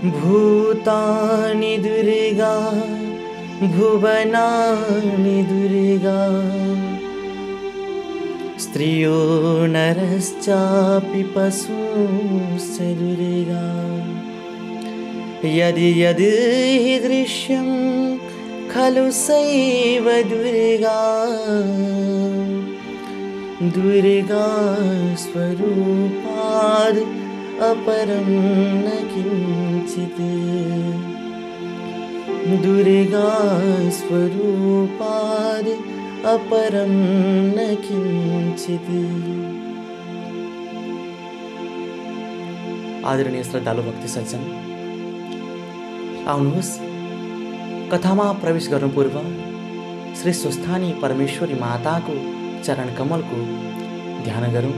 भूतानि दुर्गा भुवनानि दुर्गा स्त्रियो नरश्चापि पशुश्च दुर्गा यदि यदि दृश्यं खलु सैव दुर्गा दुर्गा स्वरूपाद् अपरं न किञ्चित् दुर्गा स्वरूपाद् अपरं न किञ्चित्। आदरणीय श्रद्धालु भक्ति सज्जन, आउनुहोस् कथामा प्रवेश गर्नु पूर्व श्री स्वस्थानी परमेश्वरी माताको चरण कमलको ध्यान गरौँ।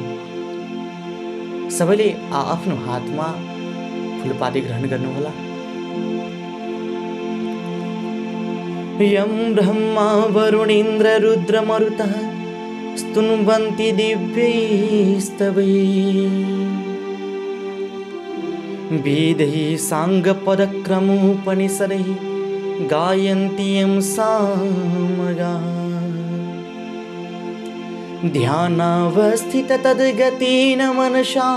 सबैले आफ्नो हातमा फुलपाती ग्रहण गर्नुहोला। यं ब्रह्मा वरुणेन्द्र रुद्र मरुतः स्तुन्वन्ति दिव्यैस्तवैः वेदैः साङ्गपदक्रमोपनिषदैः गायन्ति यं सामगाः ध्यानावस्थित तद्गतेन मनसा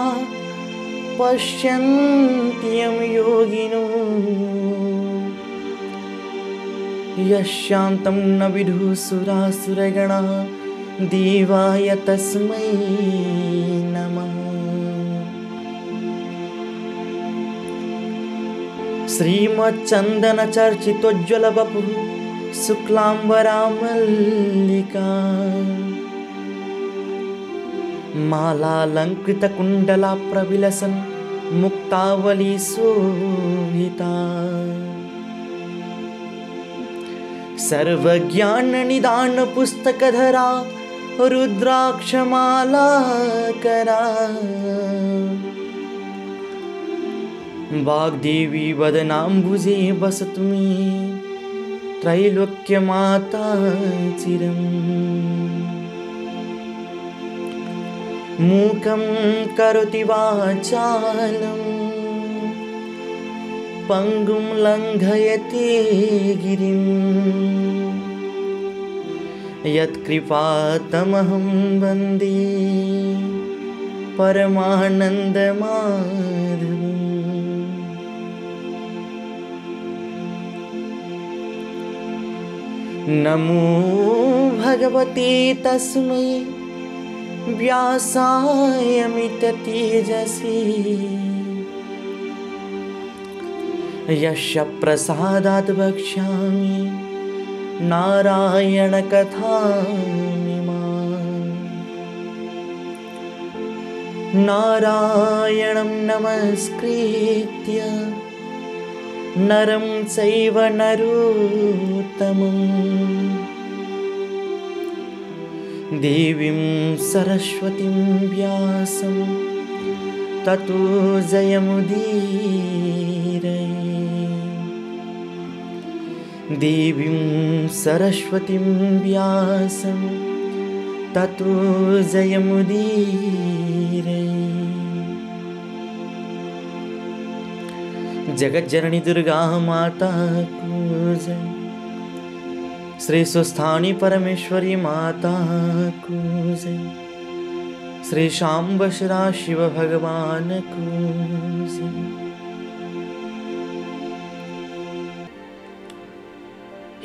पश्यन्ति यं योगिनो यशान्तं न विदुः सुरासुरगणाः देवाय तस्मै नमः। श्रीमच्चन्दनचर्चितोज्ज्वलवपुः शुक्लाम्बरामल्लिका मालालङ्कृतकुण्डला प्रविलसन् मुक्तावली शोभिता सर्वज्ञाननिदानपुस्तकधरा रुद्राक्षमालाकरा वाग्देवी वदनाम्बुजे वसतु मे त्रैलोक्यमाता चिरम् मूकं करोति वाचालं पङ्गुं लङ्घयते गिरिं यत्कृपातमहं वन्दे परमानन्दमाधवम्। नमो भगवते तस्मै व्यासायमिततेजसे यस्य प्रसादात् वक्ष्यामि नारायणकथामिमाम्। नारायणं नमस्कृत्य नरं चैव नरोत्तमं देवीं सरस्वतीं व्यासं ततो जयमुदीरये। देवीं सरस्वतीं व्यासं ततो जयमुदीरये। जगज्जननी दुर्गा माता को जय। श्री स्वस्थानी परमेश्वरी माता को जय। श्री शाम्ब शिव भगवान को जय।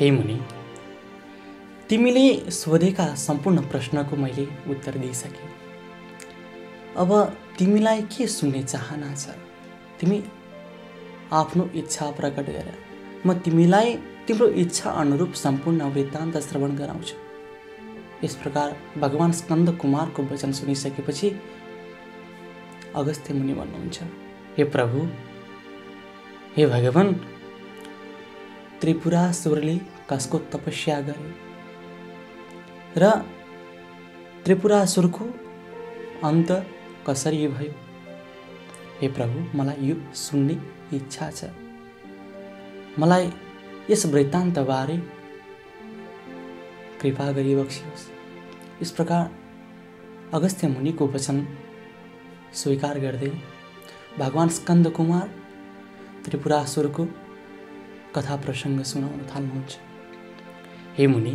हे मुनि, तिमीले सोधेका सम्पूर्ण प्रश्नको मैले उत्तर दिइसके। अब तिमीलाई के सुन्ने चाहना छ? तिमी आफ्नो इच्छा प्रकट गर। म तिमीलाई तिम्रो इच्छा अनुरूप सम्पूर्ण वृत्तान्त श्रवण गराउँछु। यस प्रकार भगवान स्कन्द कुमारको वचन सुनिसकेपछि अगस्त्य मुनि भन्नुहुन्छ, हे प्रभु, हे भगवान, त्रिपुरासुरले कसको तपस्या गरे र त्रिपुरासुरको अन्त कसरी भयो? हे प्रभु, मलाई यो सुन्ने इच्छा छ। मलाई यस वृत्तान्तबारे कृपा गरी बक्सियोस्। इस प्रकार अगस्त्य मुनिको वचन स्वीकार गर्दै भगवान स्कन्द कुमार त्रिपुरासुरको कथा प्रसङ्ग सुनाउन थाल्नुहुन्छ। हे मुनि,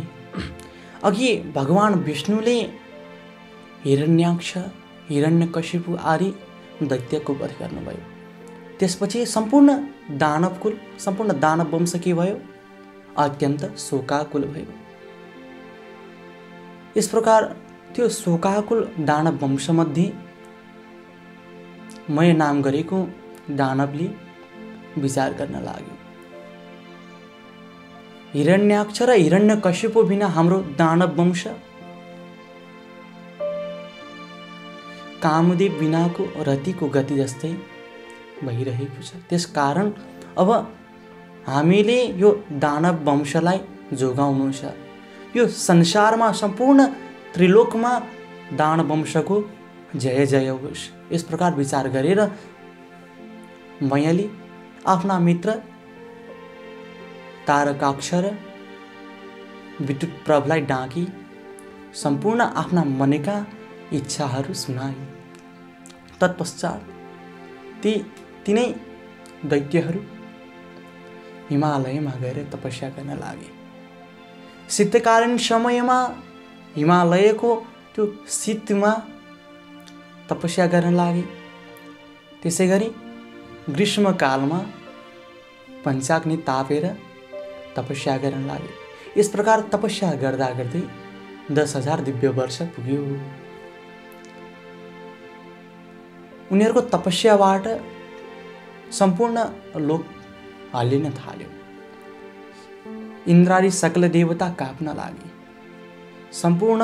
अघि भगवान विष्णुले हिरण्याक्ष, हिरण्यकशिपु आदि दैत्यको वध गर्नुभयो। त्यसपछि सम्पूर्ण दानव वंश के भयो? अत्यन्त शोकाकुल भयो। यस प्रकार त्यो शोकाकुल दानव वंशमध्ये मैं नाम गरेको दानवले विचार गर्न लाग्यो, हिरण्याक्ष र हिरण्यकशिपु बिना हाम्रो दानव वंश, कामदेव बिनाको रतिको गति जस्तै भइरहेको छ। त्यसकारण अब हामीले यो दानव वंशलाई जोगाउनु छ। यो संसारमा सम्पूर्ण त्रिलोकमा दानव वंशको जय जय होस्। यस प्रकार विचार गरेर मैयाले आफ्ना मित्र तारकाक्ष र विद्युत प्रभलाई डाकी सम्पूर्ण आफ्ना मनका इच्छाहरू सुनाए। तत्पश्चात तिनै दैत्यहरू हिमालयमा गएर तपस्या गर्न लागे। शीतकालीन समयमा हिमालयको त्यो शीतमा तपस्या गर्न लागे। त्यसै गरी ग्रीष्मकालमा पञ्चाग्नि तापेर तपस्या गर्न लागे। यस प्रकार तपस्या गर्दा गर्दै 10,000 दिव्य वर्ष पुग्यो। उनीहरूको तपस्याबाट सम्पूर्ण लोक हल्लिन थाल्यो। इन्द्रादि सकल देवता काप्न लागे। सम्पूर्ण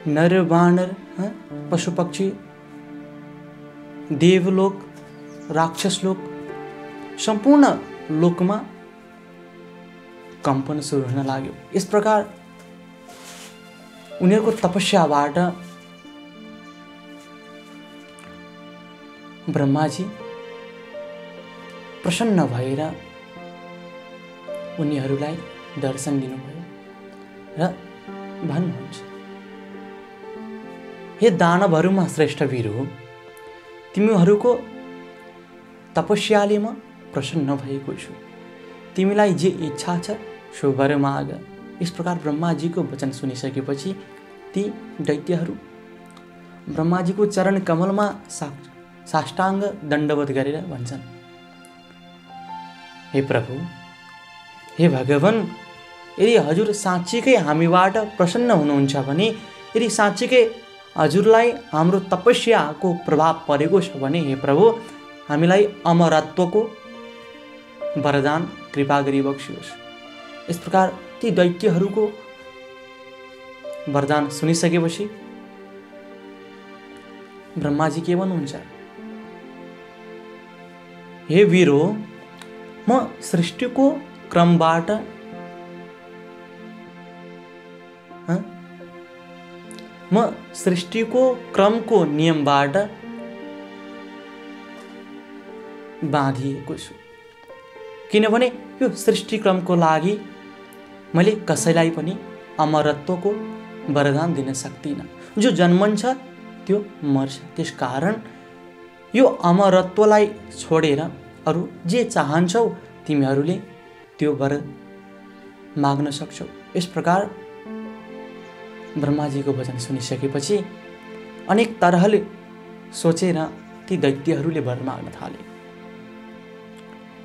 नर वानर, पशुपक्षी, देवलोक, राक्षस लोक, सम्पूर्ण लोकमा कम्पन सुरु हुन लाग्यो। यस प्रकार उनीहरूको तपस्याबाट ब्रह्माजी प्रसन्न भएर उनीहरूलाई दर्शन दिनुभयो र भन्नुहुन्छ, हे दानवहरूमा श्रेष्ठ वीर हो, तिमीहरूको तपस्याले म प्रसन्न भएको छु। तिमीलाई जे इच्छा छ सो वर माग। यस प्रकार ब्रह्माजीको वचन सुनिसकेपछि ती दैत्यहरू ब्रह्माजीको चरण कमलमा साष्टाङ्ग दण्डवत गरेर भन्छन्, हे प्रभु, हे भगवान, यदि हजुर साँच्चीकै हामीबाट प्रसन्न हुनुहुन्छ भने, यदि साँच्चीकै हजुरलाई हाम्रो तपस्याको प्रभाव परेको छ भने, हे प्रभु, हामीलाई अमरत्वको वरदान कृपा गरी बक्सियोस्। यस प्रकार ती दैत्यहरूको वरदान सुनिसकेपछि ब्रह्माजी के भन्नुहुन्छ, हे वीरो, म सृष्टिको क्रमबाट म सृष्टिको क्रमको नियमबाट बाँधिएको छु। किनभने यो सृष्टि क्रमको लागि मैले कसैलाई पनि अमरत्वको वरदान दिन सक्दिनँ। जो जन्मन्छ त्यो मर्छ। त्यसकारण यो अमरत्वलाई छोडेर अरू जे चाहन्छौ तिमीहरूले त्यो वर माग्न सक्छौ। यस प्रकार ब्रह्माजीको वचन सुनिसकेपछि अनेक तरहले सोचेर ती दैत्यहरूले वर माग्न थाले।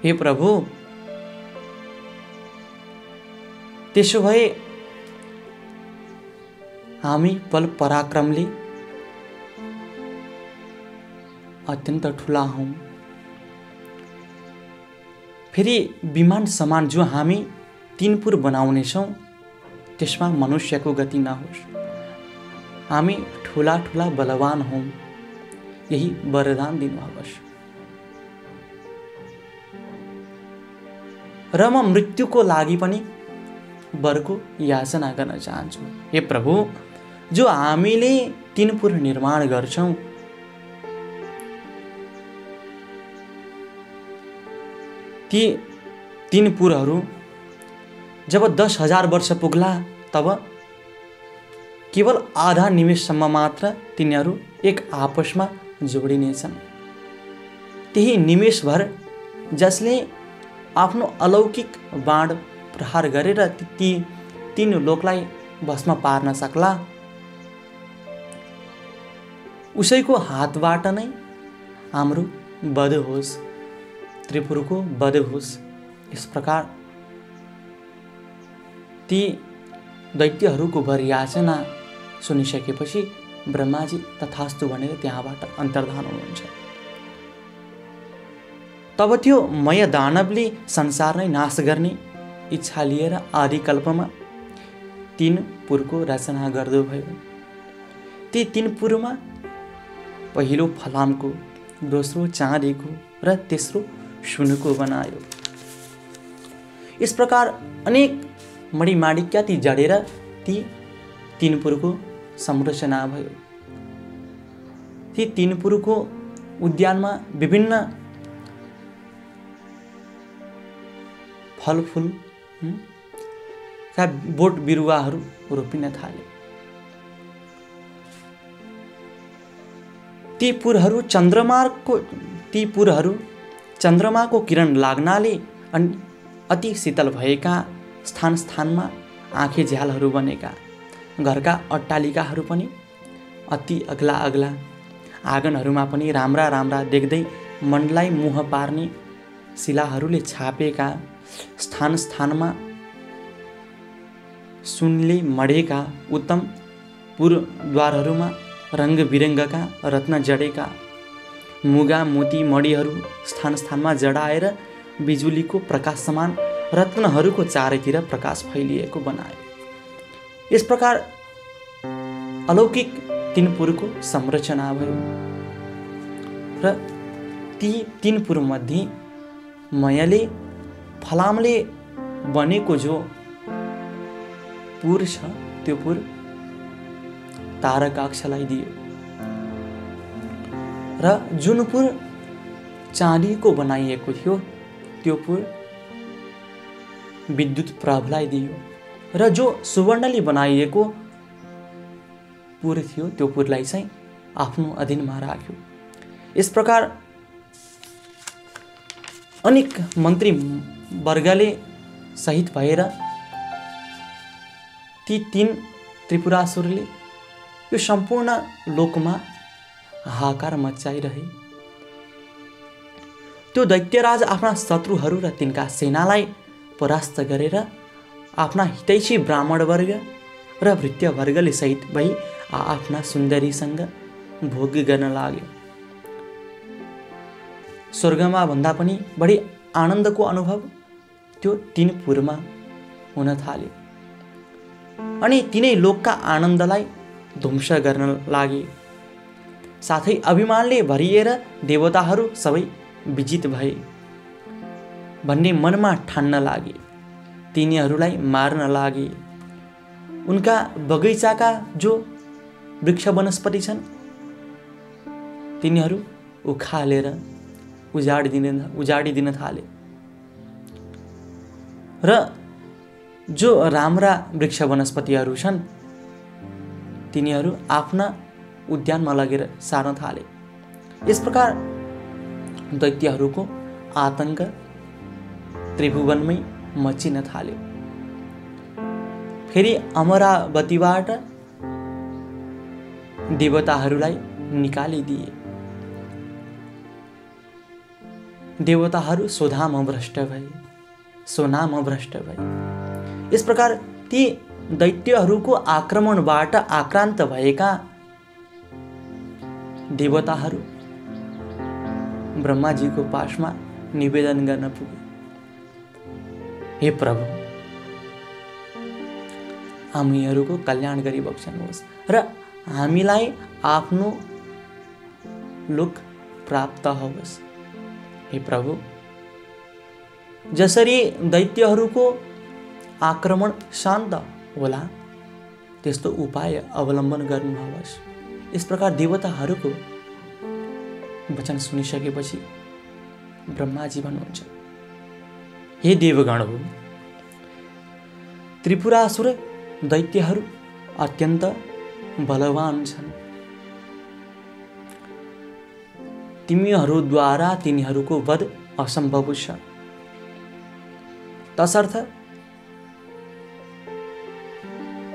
हे प्रभु, त्यसो भए हामी बल पराक्रमले अत्यन्त ठुला हौं। फेरि विमान समान जो हामी 3 पुर बनाउनेछौँ त्यसमा मनुष्यको गति नहोस्। हामी ठुला ठुला बलवान हौं, यही वरदान दिनुहोस्। र म मृत्युको लागि पनि वरको याचना गर्न चाहन्छु। हे प्रभु, जो हामीले 3 पुर निर्माण गर्छौं ती 3 पुरहरू जब 10,000 वर्ष पुग्ला तब केवल आधा निमेषसम्म मात्र तिनीहरू एक आपसमा जोडिनेछन्। त्यही निमेषभर जसले आफ्नो अलौकिक बाण प्रहार गरेर ती तीन लोकलाई भस्म पार्न सक्ला, उसैको हातबाट नै हाम्रो वध होस्, त्रिपुरको वध होस्। यस प्रकार ती दैत्यहरूको भरयाचना सुनिसकेपछि ब्रह्माजी तथास्तु भनेर त्यहाँबाट अन्तर्धान हुनुहुन्छ। तब त्यो मय दानवले संसार नै नाश गर्ने इच्छा लिएर आदिकल्पमा 3 पुरको रचना गर्दो भयो। ती 3 पुरमा पहिलो फलामको, दोस्रो चाँदीको र तेस्रो सुनको बनायो। इस प्रकार अनेक मणिमाणिक्य जडेर ती 3 पुरको संरचना भयो। ती 3 पुरको उद्यानमा विभिन्न फलफुल का बोट बिरुवाहरू रोपिन थाले। ती पुरहरू चन्द्रमाको किरण लाग्नाले अति शीतल भएका स्थान स्थानमा आँखे झ्यालहरू बनेका, घरका अट्टालिकाहरू पनि अति अग्ला अग्ला, आँगनहरूमा पनि राम्रा राम्रा देख्दै मनलाई मोह पार्ने शिलाहरूले छापेका, स्थान स्थानमा सुनले मढेका उत्तम पुरद्वारहरूमा रङ्ग बिरङ्गका रत्न जडेका मुगा मोती मणिहरू स्थान स्थानमा जडाएर बिजुलीको प्रकाश समान रत्नहरूको चारैतिर प्रकाश फैलिएको बनायो। यस प्रकार अलौकिक 3 पुरको संरचना भयो र ती 3 पुरमध्ये मयले फलामले बनेको जो पुर छ त्यो पुर तारकाक्षलाई दियो र जुन पुर चाँदीको बनाइएको थियो त्यो पुर विद्युत प्रभलाई दियो र जो सुवर्णले बनाइएको पुर थियो त्यो पुरलाई चाहिँ आफ्नो अधीनमा राख्यो। यस प्रकार अनेक मन्त्री वर्गले सहित भएर ती 3 त्रिपुरासुरले यो सम्पूर्ण लोकमा हाहाकार मचाइरहे। त्यो दैत्यराज आफ्ना शत्रुहरू र तिनका सेनालाई परास्त गरेर आफ्ना हितैषी ब्राह्मण वर्ग र भृत्य वर्गले सहित भई आफ्ना सुन्दरीसँग भोग गर्न लाग्यो। स्वर्गमा भन्दा पनि बढी आनन्दको अनुभव त्यो 3 पुरमा हुन थाल्यो अनि तिनै लोकका आनन्दलाई ध्वंस गर्न लागे। साथै अभिमानले भरिएर देवताहरू सबै विजित भए भन्ने मनमा ठान्न लागे। तिनीहरूलाई मार्न लागे। उनका बगैँचाका जो वृक्ष वनस्पति छन् तिनीहरू उखालेर उजाडिदिन थाले र जो राम्रा वृक्ष वनस्पतिहरू छन् तिनीहरू आफ्ना उद्यानमा लगेर सार्न थाले। यस प्रकार दैत्यहरूको आतंक त्रिभुवनमै मचिन थाल्यो। फेरि अमरावतीबाट देवताहरूलाई निकालिदिए। देवताहरू सोनाम भ्रष्ट भए। यस प्रकार ती दैत्यहरूको आक्रमणबाट आक्रान्त भएका देवताहरू ब्रह्माजीको पासमा निवेदन गर्न पुगे। हे प्रभु, हामीहरूको कल्याण गरी बक्सनुहोस् र हामीलाई आफ्नो लोक प्राप्त होस्। हे प्रभु, जसरी दैत्यहरूको आक्रमण शान्त होला त्यस्तो उपाय अवलम्बन गर्नुहोस्। इस प्रकार देवताहरूको वचन सुनिसकेपछि ब्रह्माजी भन्नुहुन्छ, हे देवगण हो, त्रिपुरासुर दैत्यहरू अत्यन्त बलवान छन्। तिमीहरूद्वारा तिनीहरूको वध असम्भव छ। तसर्थ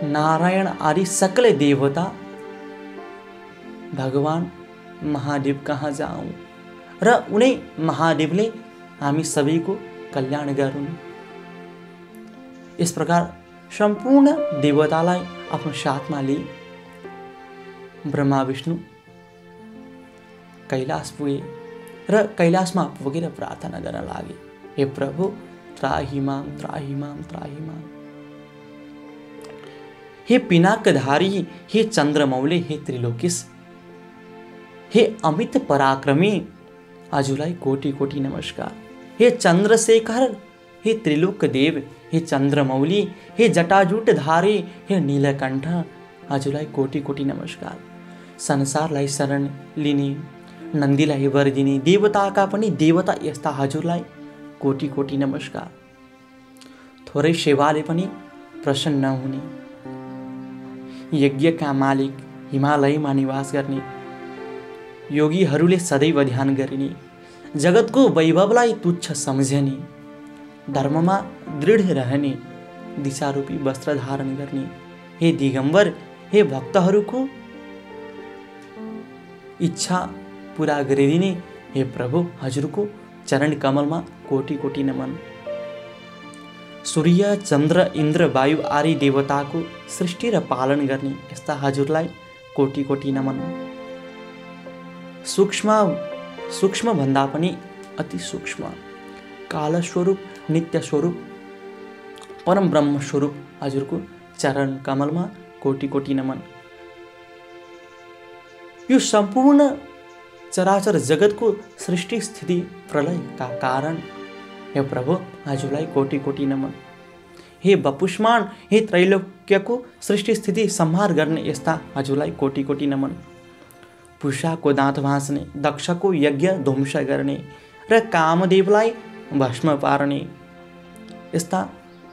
नारायण आदि सकल देवता भगवान महादेव कहाँ जाऊँ र उनै महादेवले हामी सबैको कल्याण गरून्। यस प्रकार सम्पूर्ण देवतालाई आफ्नो साथमा लिई ब्रह्मा विष्णु कैलाश पुगे र कैलाशमा पुगेर प्रार्थना गर्न लागे, हे प्रभु त्राहि माम त्राहि माम त्राहि माम। हे पिनाकधारी, हे चन्द्रमौले, हे त्रिलोकीश, हे अमित पराक्रमी, हजुरलाई कोटि कोटि नमस्कार। हे चन्द्रशेखर, हे त्रिलोक देव, हे चन्द्रमौली, हे जटाजुट धारी, हे नीलकण्ठ, हजुरलाई कोटि कोटि नमस्कार। संसारलाई शरण लिने, नन्दीलाई वर दिने, देवताका पनि देवता यस्ता हजुरलाई कोटि कोटि नमस्कार। थोरै सेवाले पनि प्रसन्न हुने, यज्ञका मालिक, हिमालयमा निवास गर्ने, योगीहरूले सदैव ध्यान गर्ने, जगतको वैभवलाई तुच्छ सम्झने, धर्ममा दृढ रहने, दिशारूपी वस्त्र धारण गर्ने, हे दिगम्बर, हे भक्तहरूको इच्छा पूरा गरिदिने, हे प्रभु हजुरको चरण कमलमा कोटि कोटि नमन। सूर्य चन्द्र इन्द्र वायु आदि देवताको सृष्टि र पालन गर्ने यस्ता हजुरलाई कोटि कोटि नमन। सूक्ष्म भन्दा पनि अति सूक्ष्म काल स्वरूप, नित्य स्वरूप, परम ब्रह्म स्वरूप हजुरको चरण कमलमा कोटि कोटि नमन। यो सम्पूर्ण चराचर जगतको सृष्टि स्थिति प्रलयका कारण, हे प्रभु हजुरलाई कोटि कोटि नमन। हे बपुष्मान, हे त्रैलोक्यको सृष्टि स्थिति संहार गर्ने यस्ता हजुरलाई कोटि कोटि नमन। पुषाको दाँत भाँच्ने, दक्षको यज्ञ ध्वंस गर्ने र कामदेवलाई भस्म पार्ने यस्ता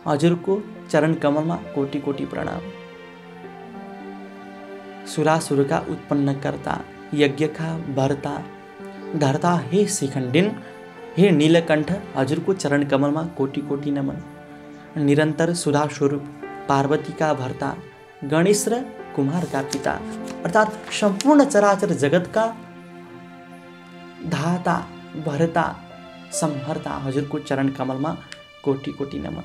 हजुरको चरण कमलमा कोटि कोटि प्रणाम। सुरासुरका उत्पन्नकर्ता, यज्ञका भर्ता धर्ता, हे शिखण्डिन, हे नीलकण्ठ, हजुरको चरण कमलमा कोटि कोटि नमन। निरन्तर सुधा स्वरूप, पार्वतीका भर्ता, गणेश र कुमारका पिता अर्थात् सम्पूर्ण चराचर जगतका धाता भर्ता संहर्ता हजुरको चरण कमलमा कोटि कोटि नमन।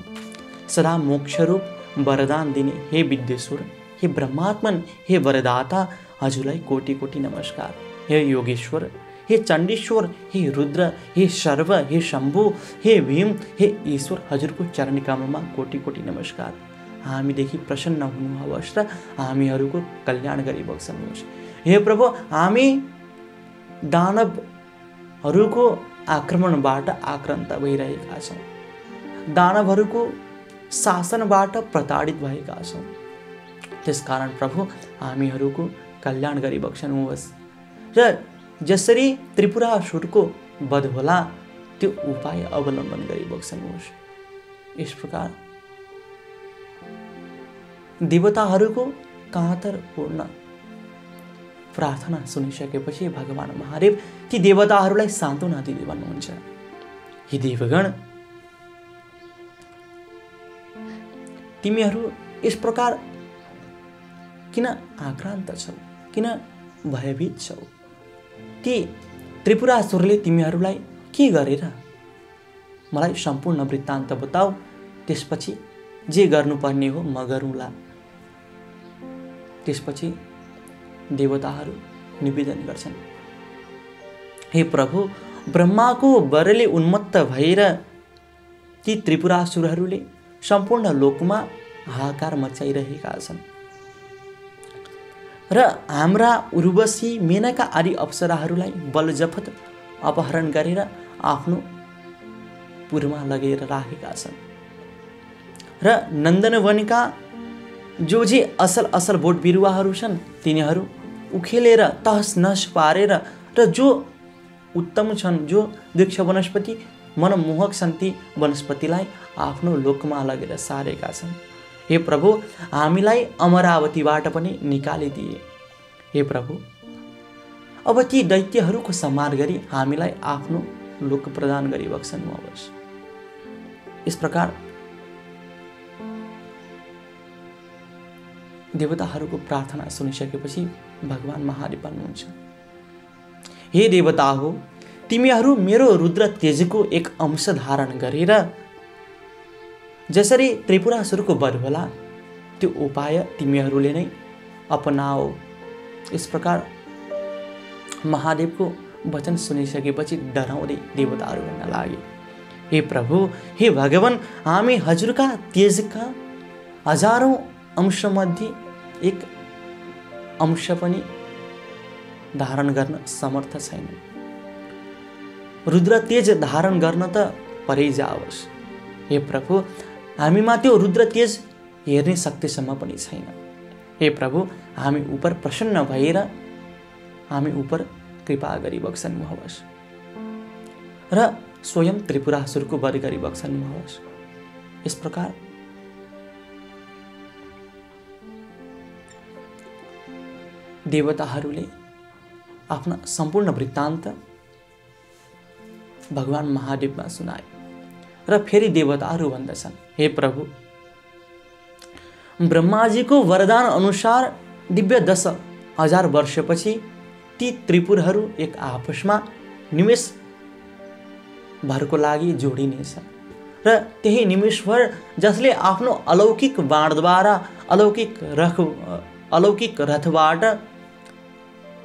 सदा मोक्ष रूप वरदान दिने, हे विद्येश्वर, हे ब्रह्मात्मन, हे वरदाता, हजुरलाई कोटि कोटि नमस्कार। हे योगेश्वर, हे चण्डीश्वर, हे रुद्र, हे सर्व, हे शम्भु, हे भीम, हे ईश्वर, हजुरको चरण कमलमा कोटि कोटि नमस्कार। हामीदेखि प्रसन्न हुनुहोस् र हामीहरूको कल्याण गरी बक्सनुहोस्। हे प्रभु, हामी दानवहरूको आक्रमणबाट आक्रान्त भइरहेका छौँ, दानवहरूको शासनबाट प्रताडित भएका छौँ। त्यसकारण प्रभु हामीहरूको कल्याण गरी बक्सनुहोस् र जसरी त्रिपुरासुरको वध होला त्यो उपाय अवलम्बन गरी बक्सनुहोस्। यस प्रकार देवताहरूको कातरपूर्ण प्रार्थना सुनिसकेपछि भगवान महादेव ती देवताहरूलाई सान्त्वना दिँदै भन्नुहुन्छ, हे देवगण, तिमीहरू यस प्रकार किन आक्रान्त छौ, किन भयभीत छौ? ती त्रिपुरासुरले तिमीहरूलाई के गरेर? मलाई सम्पूर्ण वृत्तान्त बताऊ, त्यसपछि जे गर्नुपर्ने हो म गरौँला। त्यसपछि देवताहरू निवेदन गर्छन्, हे प्रभु, ब्रह्माको वरले उन्मत्त भएर ती त्रिपुरासुरहरूले सम्पूर्ण लोकमा हाहाकार मचाइरहेका छन् र हाम्रा उर्वशी मेनका आदि अप्सराहरूलाई बलजफत अपहरण गरेर आफ्नो पुरमा लगेर राखेका छन् र नन्दनवनका जो जे असल असल बोट बिरुवाहरू छन् तिनीहरू उखेलेर तहस नहस पारेर र जो उत्तम छन्, जो वृक्ष वनस्पति मनमोहक छन्, ती वनस्पतिलाई आफ्नो लोकमा लगेर सारेका छन्। हे प्रभु, हामीलाई अमरावतीबाट पनि निकालिदिए। हे प्रभु, अब ती दैत्यहरूको संहार गरी हामीलाई आफ्नो लोक प्रदान गरी बक्सनुहोस्। इस प्रकार देवताहरूको प्रार्थना सुनिसकेपछि भगवान महादेव भन्नुहुन्छ, हे देवता हो, तिमीहरू मेरो रुद्र तेजको एक अंश धारण गरेर जसरी त्रिपुरासुरको वध होला त्यो उपाय तिमीहरूले नै अपनाओ। इस प्रकार महादेवको वचन सुनिसकेपछि डराउँदै देवताहरू भन्न लागे, हे प्रभु, हे भगवान, हामी हजुरका तेजका हजारौं अंशमध्ये एक अंश पनि धारण गर्न समर्थ छैन। रुद्र तेज धारण गर्न त परै जाओस्। हे प्रभु, हामीमा त्यो रुद्र तेज हेर्ने शक्तिसम्म पनि छैन। हे प्रभु, हामी उपर प्रसन्न भएर हामी उपर कृपा गरी बक्सनुहोस् र स्वयं त्रिपुरासुरको वध गरी बक्सनुहोस्। इस प्रकार देवताहरूले आफ्ना सम्पूर्ण वृत्तान्त भगवान महादेवमा सुनाए र फेरि देवताहरू भन्दछन्, हे प्रभु, ब्रह्माजीको वरदान अनुसार दिव्य 10,000 वर्षपछि ती त्रिपुरहरू एक आपसमा निमेष भरको लागि जोडिनेछ र त्यही निमेषभर जसले आफ्नो अलौकिक बाणद्वारा अलौकिक रथबाट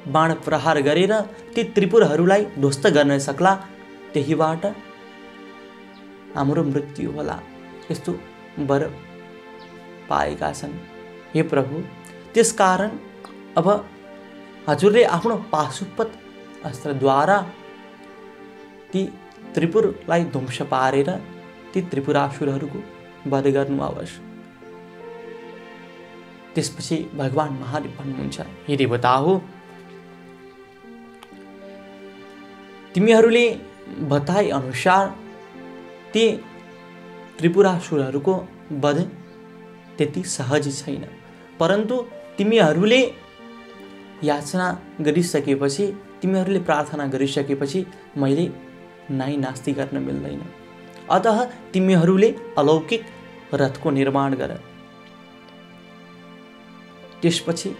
बाण प्रहार गरेर ती त्रिपुरहरूलाई ध्वस्त गर्न सक्ला, त्यहीबाट हाम्रो मृत्यु होला, यस्तो वर पाएका छन्। हे प्रभु, त्यसकारण अब हजुरले आफ्नो पाशुपत अस्त्रद्वारा ती त्रिपुरलाई ध्वंस पारेर ती त्रिपुरासुरहरूको वध गर्नुहोस्। त्यसपछि भगवान महादेव भन्नुहुन्छ, हे देवता हो, तिमीहरूले बताए अनुसार ती त्रिपुरासुरहरूको वध त्यति सहज छैन, परन्तु तिमीहरूले याचना गरिसकेपछि, तिमीहरूले प्रार्थना गरिसकेपछि मैले नाइ नास्ति गर्न मिल्दैन। अतः तिमीहरूले अलौकिक रथको निर्माण गर। त्यसपछि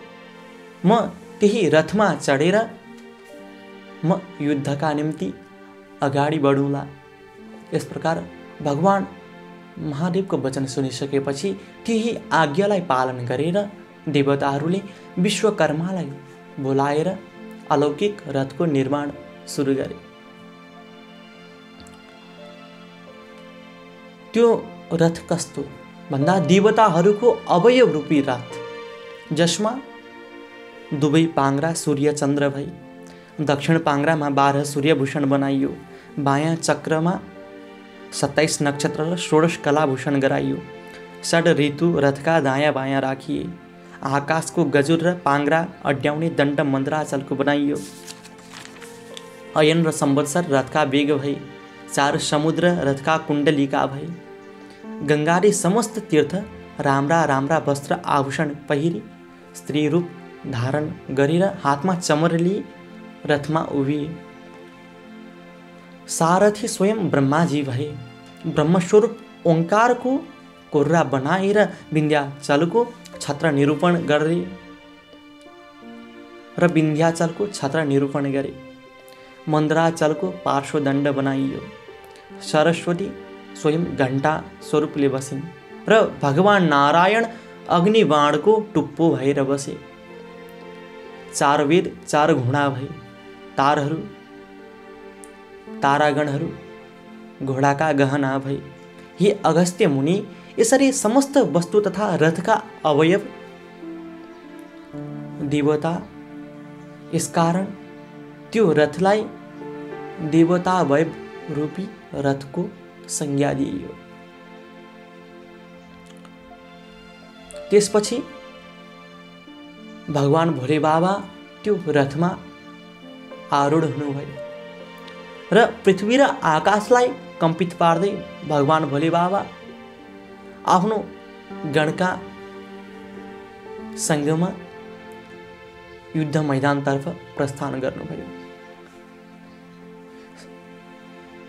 म त्यही रथमा चढेर म युद्धका निम्ति अगाडि बढौँला। यस प्रकार भगवान महादेवको वचन सुनिसकेपछि त्यही आज्ञालाई पालन गरेर देवताहरूले विश्वकर्मालाई बोलाएर अलौकिक रथको निर्माण सुरु गरे। त्यो रथ कस्तो भन्दा देवताहरूको अवयव रूपी रथ, जसमा दुवै पाङ्ग्रा सूर्य चन्द्र भई दक्षिण पाङ्ग्रामा 12 सूर्यभूषण बनाइयो, बायाँ चक्रमा 27 नक्षत्र र 16 कलाभूषण गराइयो, 6 ऋतु रथका दायाँ बायाँ राखिए, आकाशको गजुर र पाङ्ग्रा अड्याउने दण्ड मन्द्राचलको बनाइयो, अयन र संवत्सर रथका वेग भई, 4 समुद्र रथका कुण्डलिका भई, गङ्गाले समस्त तीर्थ राम्रा राम्रा वस्त्र आभूषण पहिरी स्त्री रूप धारण गरेर हातमा चमर लिए रथमा उभिए। सारथी स्वयं ब्रह्माजी भए, ब्रह्मस्वरूप ओंकारको कोर्रा बनाएर विन्ध्याचलको छत्र निरूपण गरे र विन्ध्याचलको छत्र निरूपण गरे। मन्द्राचलको पार्श्वदण्ड बनाइयो। सरस्वती स्वयं घण्टा स्वरूपले बसिन् र भगवान नारायण अग्निबाणको टुप्पो भएर बसे। 4 वेद 4 घोडा भए, तारागणहरू घोडाका गहना भए। हे अगस्त्य मुनि, यसरी समस्त वस्तु तथा रथका अवयव देवता, यसकारण त्यो रथलाई देवतावयव रूपी रथको संज्ञा दिइयो। त्यसपछि भगवान भोले बाबा त्यो रथमा आरूढ हुनुभयो र पृथ्वी र आकाशलाई कम्पित पार्दै भगवान भोले बाबा आफ्नो गणका सँगमा युद्ध मैदानतर्फ प्रस्थान गर्नुभयो।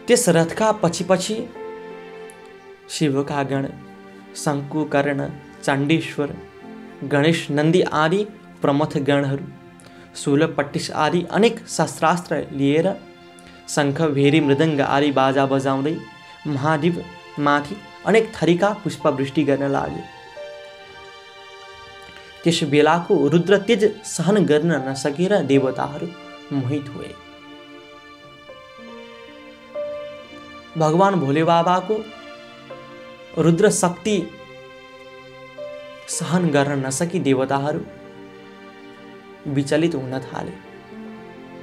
त्यस रथका पछि शिवका गण शङ्कुकर्ण, चाण्डेश्वर, गणेश, नन्दी आदि प्रमथ गणहरू, शूलपट्टिस आदि अनेक शस्त्रास्त्र लिएर शङ्ख, भेरी, मृदङ्ग आदि बाजा बजाउँदै महादेव माथि अनेक थरीका पुष्पवृष्टि गर्न लागे। त्यस बेलाको रुद्र तेज सहन गर्न नसकेर देवताहरू मोहित हुए। भगवान भोले बाबाको रुद्र शक्ति सहन गर्न नसकी देवताहरू विचलित हुन थाले।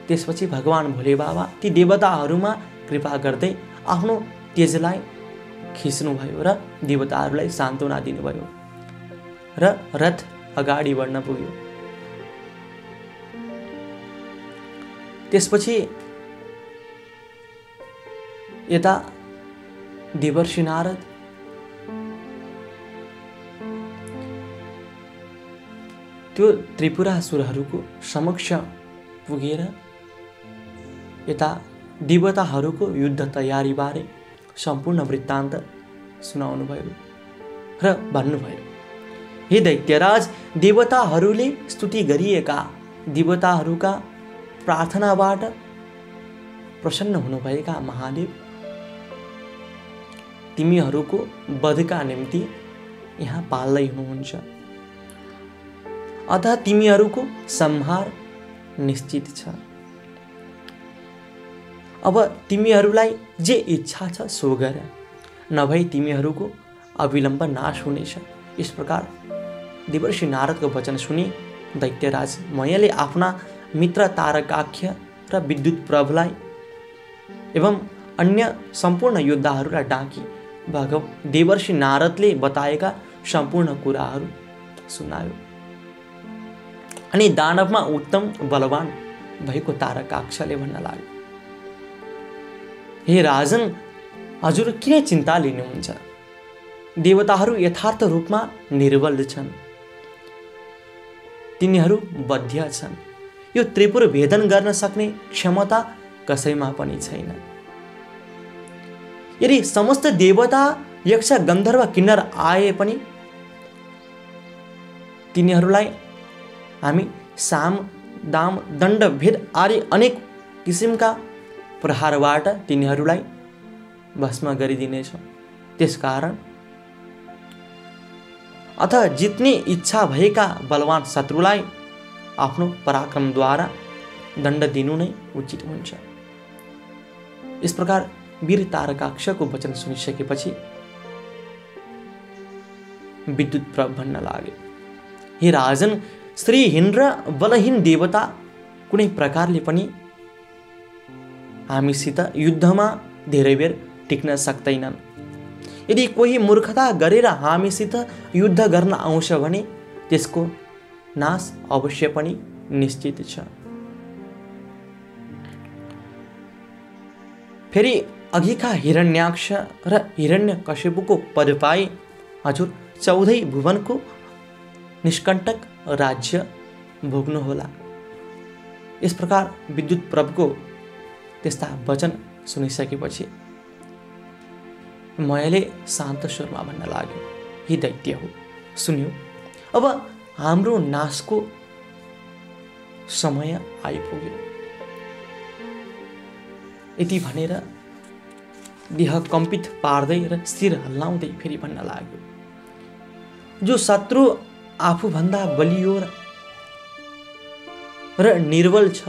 त्यसपछि भगवान भोले बाबा ती देवताहरूमा कृपा गर्दै आफ्नो तेजलाई खिच्नुभयो र देवताहरूलाई सान्त्वना दिनुभयो र रथ अगाडि बढ्न पुग्यो। त्यसपछि यता देवर्षि नारद त्यो त्रिपुरासुरहरूको समक्ष पुगेर यता देवताहरूको युद्ध तयारीबारे सम्पूर्ण वृत्तान्त सुनाउनुभयो र भन्नुभयो, हे दैत्यराज, देवताहरूले स्तुति गरिएका देवताहरूका प्रार्थनाबाट प्रसन्न हुनुभएका महादेव तिमीहरूको वधका निम्ति यहाँ पाल्दै हुनुहुन्छ, अतः तिमीहरूको संहार निश्चित छ। अब तिमीहरूलाई जे इच्छा छ सो गर, नभई तिमीहरूको अविलम्ब नाश हुनेछ। इस प्रकार देवर्षि नारदको वचन सुनि दैत्यराज मयले आफ्ना मित्र तारकाख्य र विद्युत प्रभलाई एवं अन्य सम्पूर्ण योद्धाहरूलाई डाकी देवर्षि नारदले बताएका सम्पूर्ण कुराहरू सुनायो। अनि दानवमा उत्तम बलवान भएको तारकाक्षले भन्न लाग्यो, हे राजन, हजुर किन चिन्ता लिनुहुन्छ? देवताहरू यथार्थ रूपमा निर्बल छन्, तिनीहरू बद्ध छन्। यो त्रिपुर भेदन गर्न सक्ने क्षमता कसैमा पनि छैन। यदि समस्त देवता, यक्ष, गन्धर्व, किन्नर आए पनि तिनीहरूलाई हामी साम, दाम, दण्ड, भेद आदि अनेक किसिमका प्रहारबाट तिनीहरूलाई भस्म गरिदिनेछौँ। त्यसकारण अथ जित्ने इच्छा भएका बलवान शत्रुलाई आफ्नो पराक्रमद्वारा दण्ड दिनु नै उचित हुन्छ। इस प्रकार वीर तारकाक्षको वचन सुनिसकेपछि विद्युत प्रभ भन्न लागे, हे राजन, श्रीहीन र बलहीन देवता कुनै प्रकारले पनि हामीसित युद्धमा धेरै बेर टिक्न सक्दैनन्। यदि कोही मूर्खता गरेर हामीसित युद्ध गर्न आउँछ भने त्यसको नाश अवश्य पनि निश्चित छ। फेरि अघिका हिरण्याक्ष र हिरण्यकशिपुको पद पाई हजुर 14 भुवनको निष्कण्टक राज्य भोग्नुहोला। इस प्रकार विद्युत प्रभको त्यस्ता वचन सुनिसकेपछि मयले शान्त स्वरमा भन्न लाग्यो, हे दैत्य हो, सुन्यो, अब हाम्रो नाशको समय आइपुग्यो। यति भनेर देह कम्पित पार्दै र शिर हल्लाउँदै फेरि भन्न लाग्यो, जो शत्रु आफूभन्दा बलियो र निर्बल छ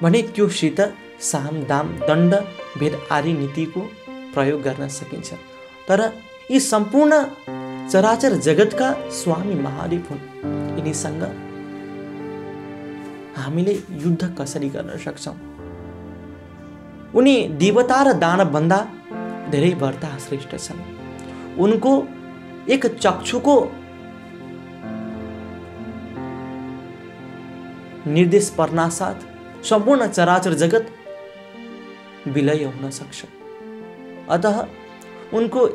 भने त्योसित साम, दाम, दण्ड, भेद आदि नीतिको प्रयोग गर्न सकिन्छ। तर यी सम्पूर्ण चराचर जगतका स्वामी महादेव हुन्। यिनीसँग हामीले युद्ध कसरी गर्न सक्छौँ? उनी देवता र दानवभन्दा धेरै वर्ता श्रेष्ठ छन्। उनको एक चक्षुको निर्देश पर्नासाथ सम्पूर्ण चराचर जगत विलय हुन सक्छ। अतः उनको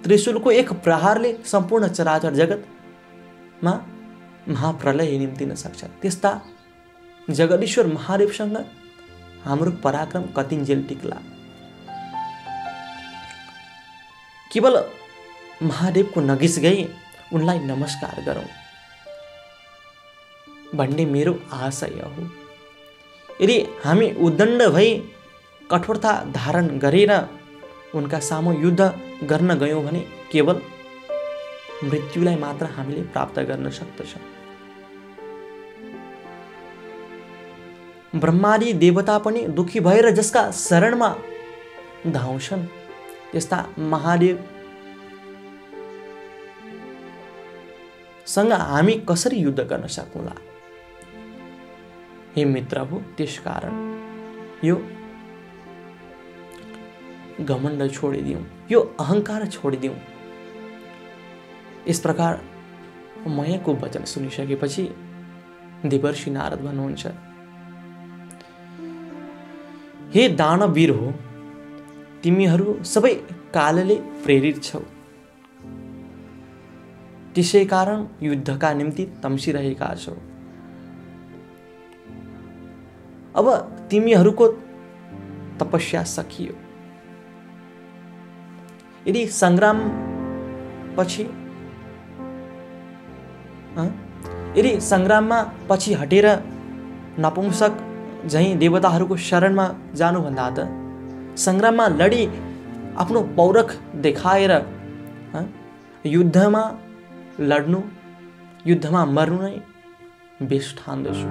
त्रिशूलको एक प्रहारले सम्पूर्ण चराचर जगतमा महाप्रलय निम्तिन सक्छ। त्यस्ता जगदीश्वर महादेवसँग हाम्रो पराक्रम कतिन्जेल टिक्ला। केवल महादेवको नगिस गई उनलाई नमस्कार गरौँ भन्ने मेरो आशय हो। यदि हामी उद्दण्ड भई कठोरता धारण गरेर उनका सामु युद्ध गर्न गयौँ भने केवल मृत्युलाई मात्र हामीले प्राप्त गर्न सक्दछौँ। ब्रह्मादि देवता पनि दुखी भएर जसका शरणमा धाउँछन् त्यस्ता महादेव सँग हामी कसरी युद्ध गर्न सकौँला? हे मित्र हो, त्यसकारण यो घमण्ड छोडिदिउँ, यो अहंकार छोडिदिउँ। इस प्रकार मयको वचन सुनिसकेपछि देवर्षि नारद भन्नुहुन्छ, हे दानवीर हो, तिमीहरू सबै कालले प्रेरित छौ। त्यसै कारण युद्धका निम्ति तम्सिरहेका छौ। अब तिमीहरूको तपस्या सकियो। यदि संग्राम पछि यदि संग्राममा पछि हटेर नपुंसक झैं देवताहरूको शरणमा जानुभन्दा त संग्राममा लडी आफ्नो पौरख देखाएर युद्धमा लड्नु, युद्धमा मर्नु नै बेस ठान्दछु।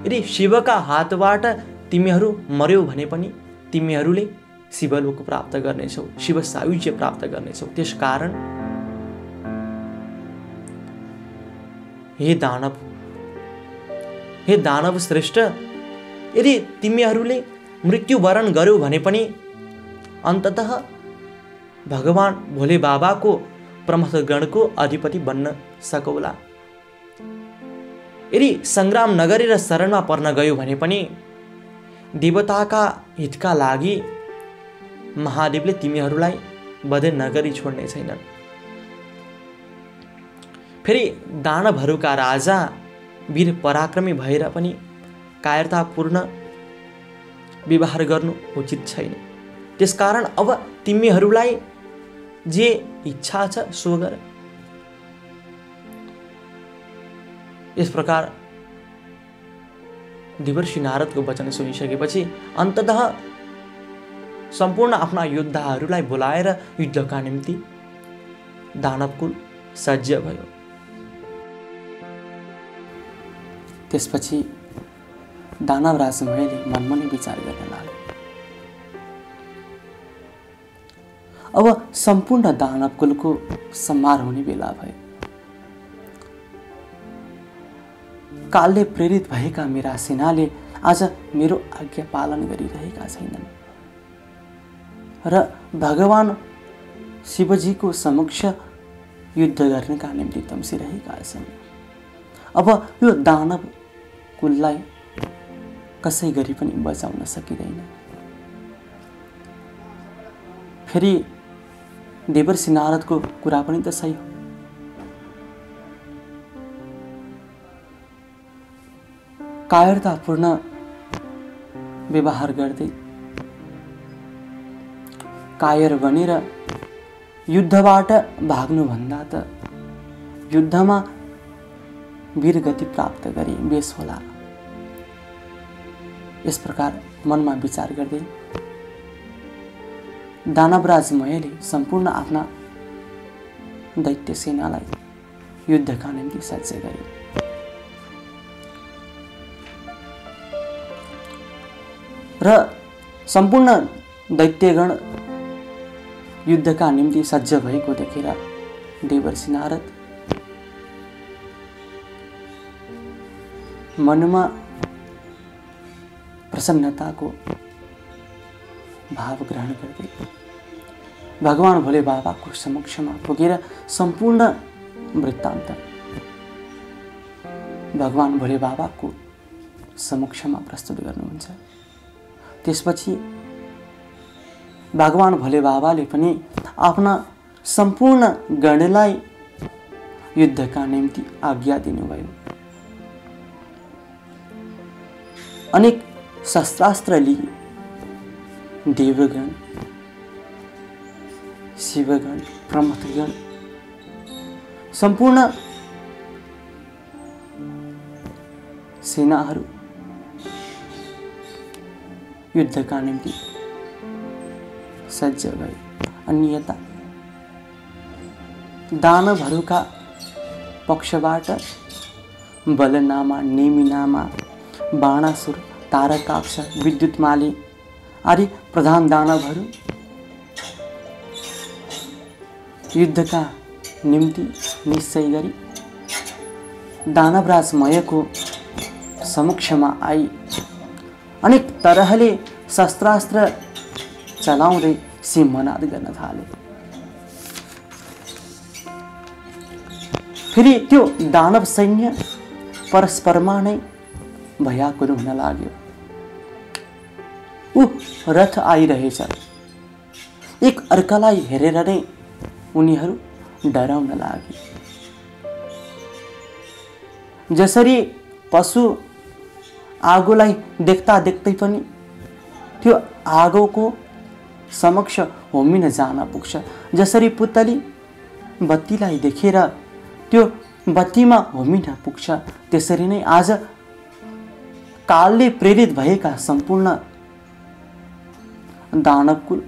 यदि शिवका हातबाट तिमीहरू मर्यौ भने पनि तिमीहरूले शिवलोक प्राप्त गर्नेछौ, शिव सायुज्य प्राप्त गर्नेछौ। त्यसकारण हे दानव श्रेष्ठ, यदि तिमीहरूले मृत्यु वरण गर्यौ भने पनि अन्ततः भगवान भोले बाबाको प्रमथगणको अधिपति बन्न सकौला। यदि संग्राम नगरेर शरणमा पर्न गयो भने पनि देवताका हितका लागि महादेवले तिमीहरूलाई वध नगरी छोड्ने छैनन्। फेरि दानवहरूका राजा वीर पराक्रमी भएर पनि कायरतापूर्ण व्यवहार गर्नु उचित छैन। त्यसकारण अब तिमीहरूलाई जे इच्छा छ सो गर। यस प्रकार देवर्षि नारदको वचन सुनिसकेपछि अन्ततः सम्पूर्ण आफ्ना योद्धाहरूलाई बोलाएर युद्धका निम्ति दानवकुल सज्ज भयो। त्यसपछि दानवराज महेले मनमा नै विचार गर्न लाग्यो। अब सम्पूर्ण दानवकुलको संहार हुने बेला भयो। कालले प्रेरित भएका मेरा सेनाले आज मेरो आज्ञा पालन गरिरहेका छैनन् र भगवान शिवजीको समक्ष युद्ध गर्नका निम्ति तम्सिरहेका छन्। अब यो दानव कुललाई कसै गरी पनि बचाउन सकिँदैन। फेरि देवर्षि नारदको कुरा पनि त सही हो। कायरतापूर्ण व्यवहार गर्दै कायर बनेर युद्धबाट भाग्नुभन्दा त युद्धमा वीरगति प्राप्त गरी बेस होला। यस प्रकार मनमा विचार गर्दै दानवराज महेले सम्पूर्ण आफ्ना दैत्य सेनालाई युद्धका निम्ति सज्ज गरे। र सम्पूर्ण दैत्यगण युद्धका निम्ति सज्ज भएको देखेर देवर्षि नारद मनमा प्रसन्नताको भाव ग्रहण गर्दै भगवान भोले बाबाको समक्षमा पुगेर सम्पूर्ण वृत्तान्त भगवान भोले बाबाको समक्षमा प्रस्तुत गर्नुहुन्छ। त्यसपछि भगवान भोले बाबाले पनि आफ्ना सम्पूर्ण गणलाई युद्धका निम्ति आज्ञा दिनुभयो। अनेक शस्त्रास्त्र लिए देवगण, शिवगण, प्रमथगण सम्पूर्ण सेनाहरू युद्धका निम्ति सज्ज भए। अनि यता दानवहरूका पक्षबाट बलनामा, नेमिनामा, बाणासुर, तारकाक्ष, विद्युतमाली आदि प्रधान दानवहरू युद्धका निम्ति निश्चय गरी दानवराज मयको समक्षमा आई अनेक तरहले शस्त्रास्त्र चलाउँदै सिंहनाद गर्न थाले। फेरि त्यो दानव सैन्य परस्परमा नै भयाकुल हुन लाग्यो। ऊ रथ आइरहेछ, एक अर्कालाई हेरेर नै उनीहरू डराउन लागे। जसरी पशु आगोलाई देख्दा देख्दै पनि त्यो आगोको समक्ष होमिन जान पुग्छ, जसरी पुतली बत्तीलाई देखेर त्यो बत्तीमा होमिन पुग्छ, त्यसरी नै आज कालले प्रेरित भएका सम्पूर्ण दानवकुल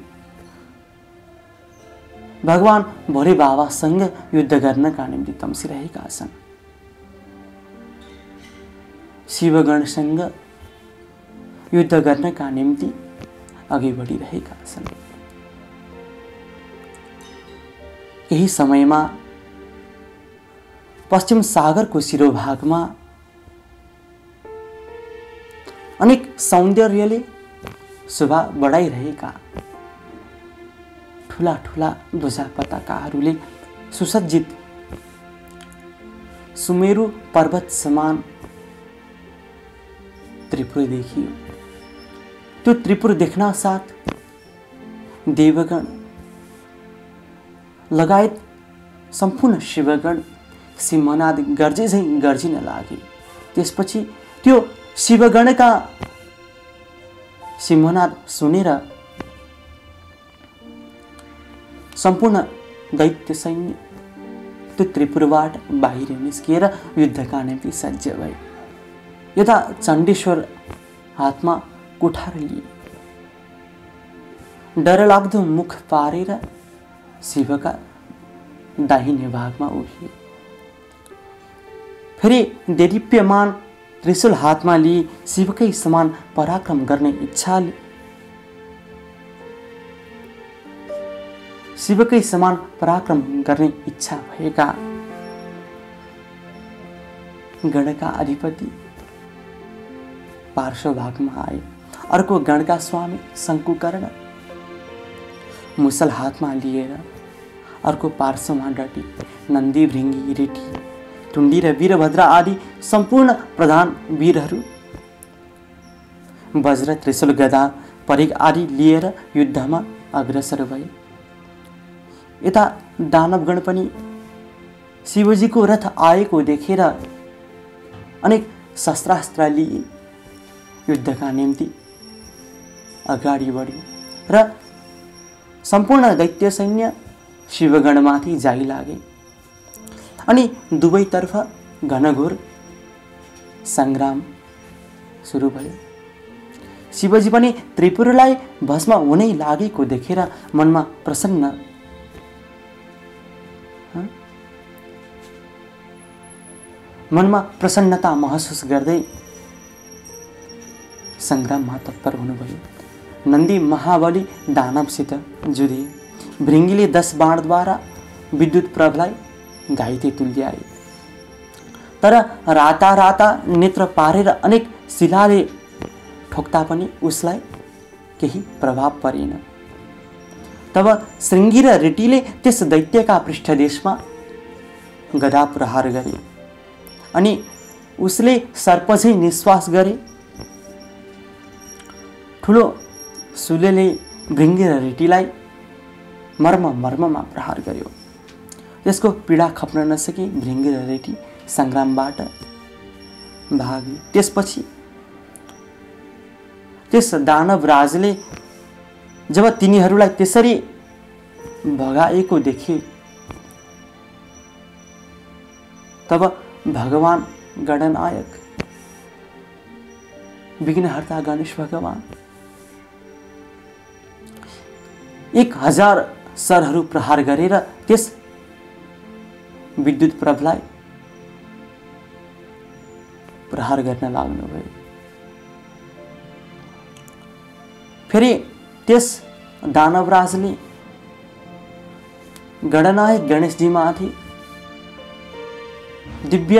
भगवान भोले बाबासँग युद्ध गर्नका निम्ति तम्सिरहेका छन्। शिवगणसँग युद्ध गर्नका निम्ति अघि बढिरहेका छन्। केही समयमा पश्चिम सागरको शिरोभागमा अनेक सौन्दर्यले शोभा बढाइरहेका ठुला ठुला ध्वजा पताकाहरूले सुसज्जित सुमेरु पर्वत समान त्रिपुर देखियो। त्यो त्रिपुर देख्न साथ देवगण लगायत सम्पूर्ण शिवगण सिंहनाद गर्जे झैं गर्जिन लागे। त्यसपछि त्यो शिवगणका सिंहनाद सुनेर सम्पूर्ण दैत्य सैन्य त्यो त्रिपुरबाट बाहिर निस्किएर युद्धका निम्ति सज्ज भए। यता चण्डेश्वर हातमा कुठार लिए डरलाग्दो मुख पारेर शिवका दाहिने भागमा उभिए। फेरि देदीप्यमान त्रिशूल हातमा लिए शिवकै समान पराक्रम गर्ने इच्छाले शिवकै समान पराक्रम गर्ने इच्छा भएका गणका अधिपति पार्श्व भागमा आए। अर्को गणका स्वामी शङ्कुकर्ण मुसल हातमा लिएर अर्को पार्श्वमा डटी नन्दी, भृङ्गी, रेटी, टुण्डी र वीरभद्र आदि सम्पूर्ण प्रधान वीरहरू वज्र, त्रिशूल, गदा, परिघ आदि लिएर युद्धमा अग्रसर भए। यता दानवगण पनि शिवजीको रथ आएको देखेर अनेक शस्त्रास्त्र लिए युद्धका निम्ति अगाडि बढ्यो र सम्पूर्ण दैत्य सैन्य शिवगणमाथि जाइलागे। अनि दुवैतर्फ घनघोर संग्राम सुरु भयो। शिवजी पनि त्रिपुरलाई भस्म हुनै लागेको देखेर मनमा प्रसन्नता महसुस गर्दै संग्राममा तत्पर हुनुभयो। नन्दी महाबली दानवसित जुधे। भृङ्गीले 10 बाणद्वारा विद्युत प्रभलाई घाइते तुल्याए। तर राता राता नेत्र पारेर अनेक शिलाले ठोक्दा पनि उसलाई केही प्रभाव परेन। तब श्रृङ्गी र रेटीले त्यस दैत्यका पृष्ठदेशमा गदा प्रहार गरे अनि उसले सर्पझै निश्वास गरे। ठुलो शूलले भृङ्गी र रेटीलाई मर्ममा प्रहार गर्यो। त्यसको पीडा खप्न नसकी भृङ्गी र रेटी सङ्ग्रामबाट भागे। त्यसपछि त्यस दानव राजले जब तिनीहरूलाई त्यसरी भगाएको देखे तब भगवान गणनायक विघ्नहर्ता गणेश भगवान 1000 सरहरू प्रहार गरेर त्यस विद्युत प्रभलाई प्रहार गर्न लाग्नुभयो। फेरि त्यस दानवराजले गणनायक गणेशजी माथि दिव्य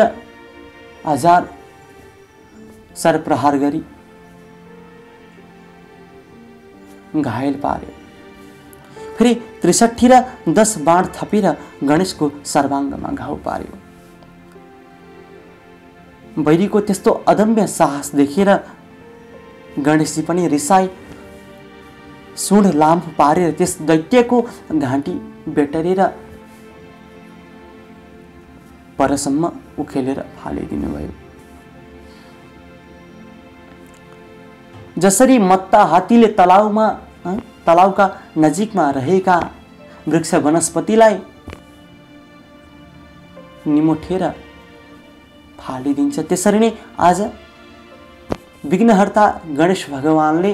1000 सर प्रहार गरी घायल पार्यो। फेरि 63 र 10 बाण थपेर गणेशको सर्वाङ्गमा घाउ पार्यो। वैरीको त्यस्तो अदम्य साहस देखेर गणेशजी पनि रिसाई सुँड लाम्फो पारेर त्यस दैत्यको घाँटी बेटरेर परसम्म उखेलेर फालिदिनु भयो। जसरी मत्ता हात्तीले तलाउका नजिकमा रहेका वृक्ष वनस्पतिलाई निमोठेर फालिदिन्छ, त्यसरी नै आज विघ्नहर्ता गणेश भगवानले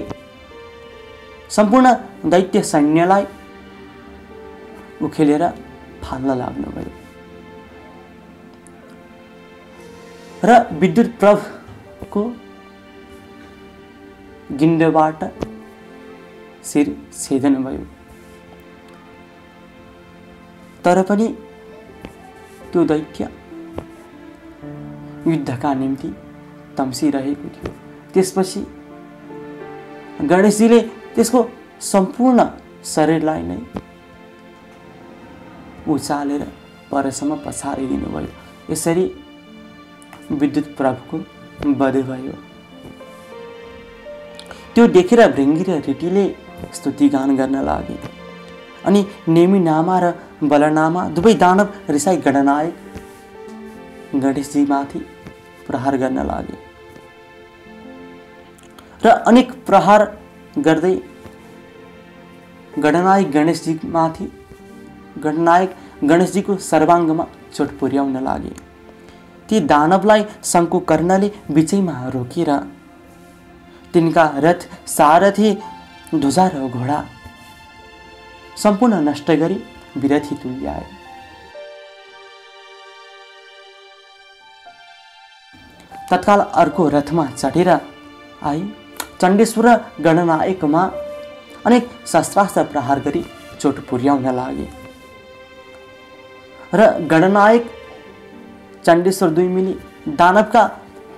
सम्पूर्ण दैत्य सैन्यलाई उखेलेर फाल्न लाग्नुभयो र विद्युत प्रभको गिण्डबाट शिर छेदन भयो। तर पनि त्यो दैत्य युद्धका निम्ति तम्सिरहेको थियो। त्यसपछि गणेशजीले त्यसको सम्पूर्ण शरीरलाई नै उचालेर परसम्म पछारिदिनु भयो। यसरी विद्युत प्रभको वध भयो। त्यो देखेर भृङ्गी र रिटीले स्तुतिगान गर्न लागे अनि नेमिनामा र बलनामा दुवै दानव रिसाई गणनायक गणेशजी माथि प्रहार गर्न लागे र अनेक प्रहार गर्दै गणनायक गणेशजीको सर्वाङ्गमा चोट पुर्याउन लागे। ती दानवलाई शङ्कुकर्णले बिचैमा रोकेर तिनका रथ सारथी ध्वजा र घोडा सम्पूर्ण नष्ट गरी विरथी तुल्याए। तत्काल अर्को रथमा चढेर आई चण्डेश्वर गणनायकमा अनेक शस्त्रास्त्र प्रहार गरी चोट पुर्याउन लागे र गणनायक चण्डेश्वर 2 मिली दानवका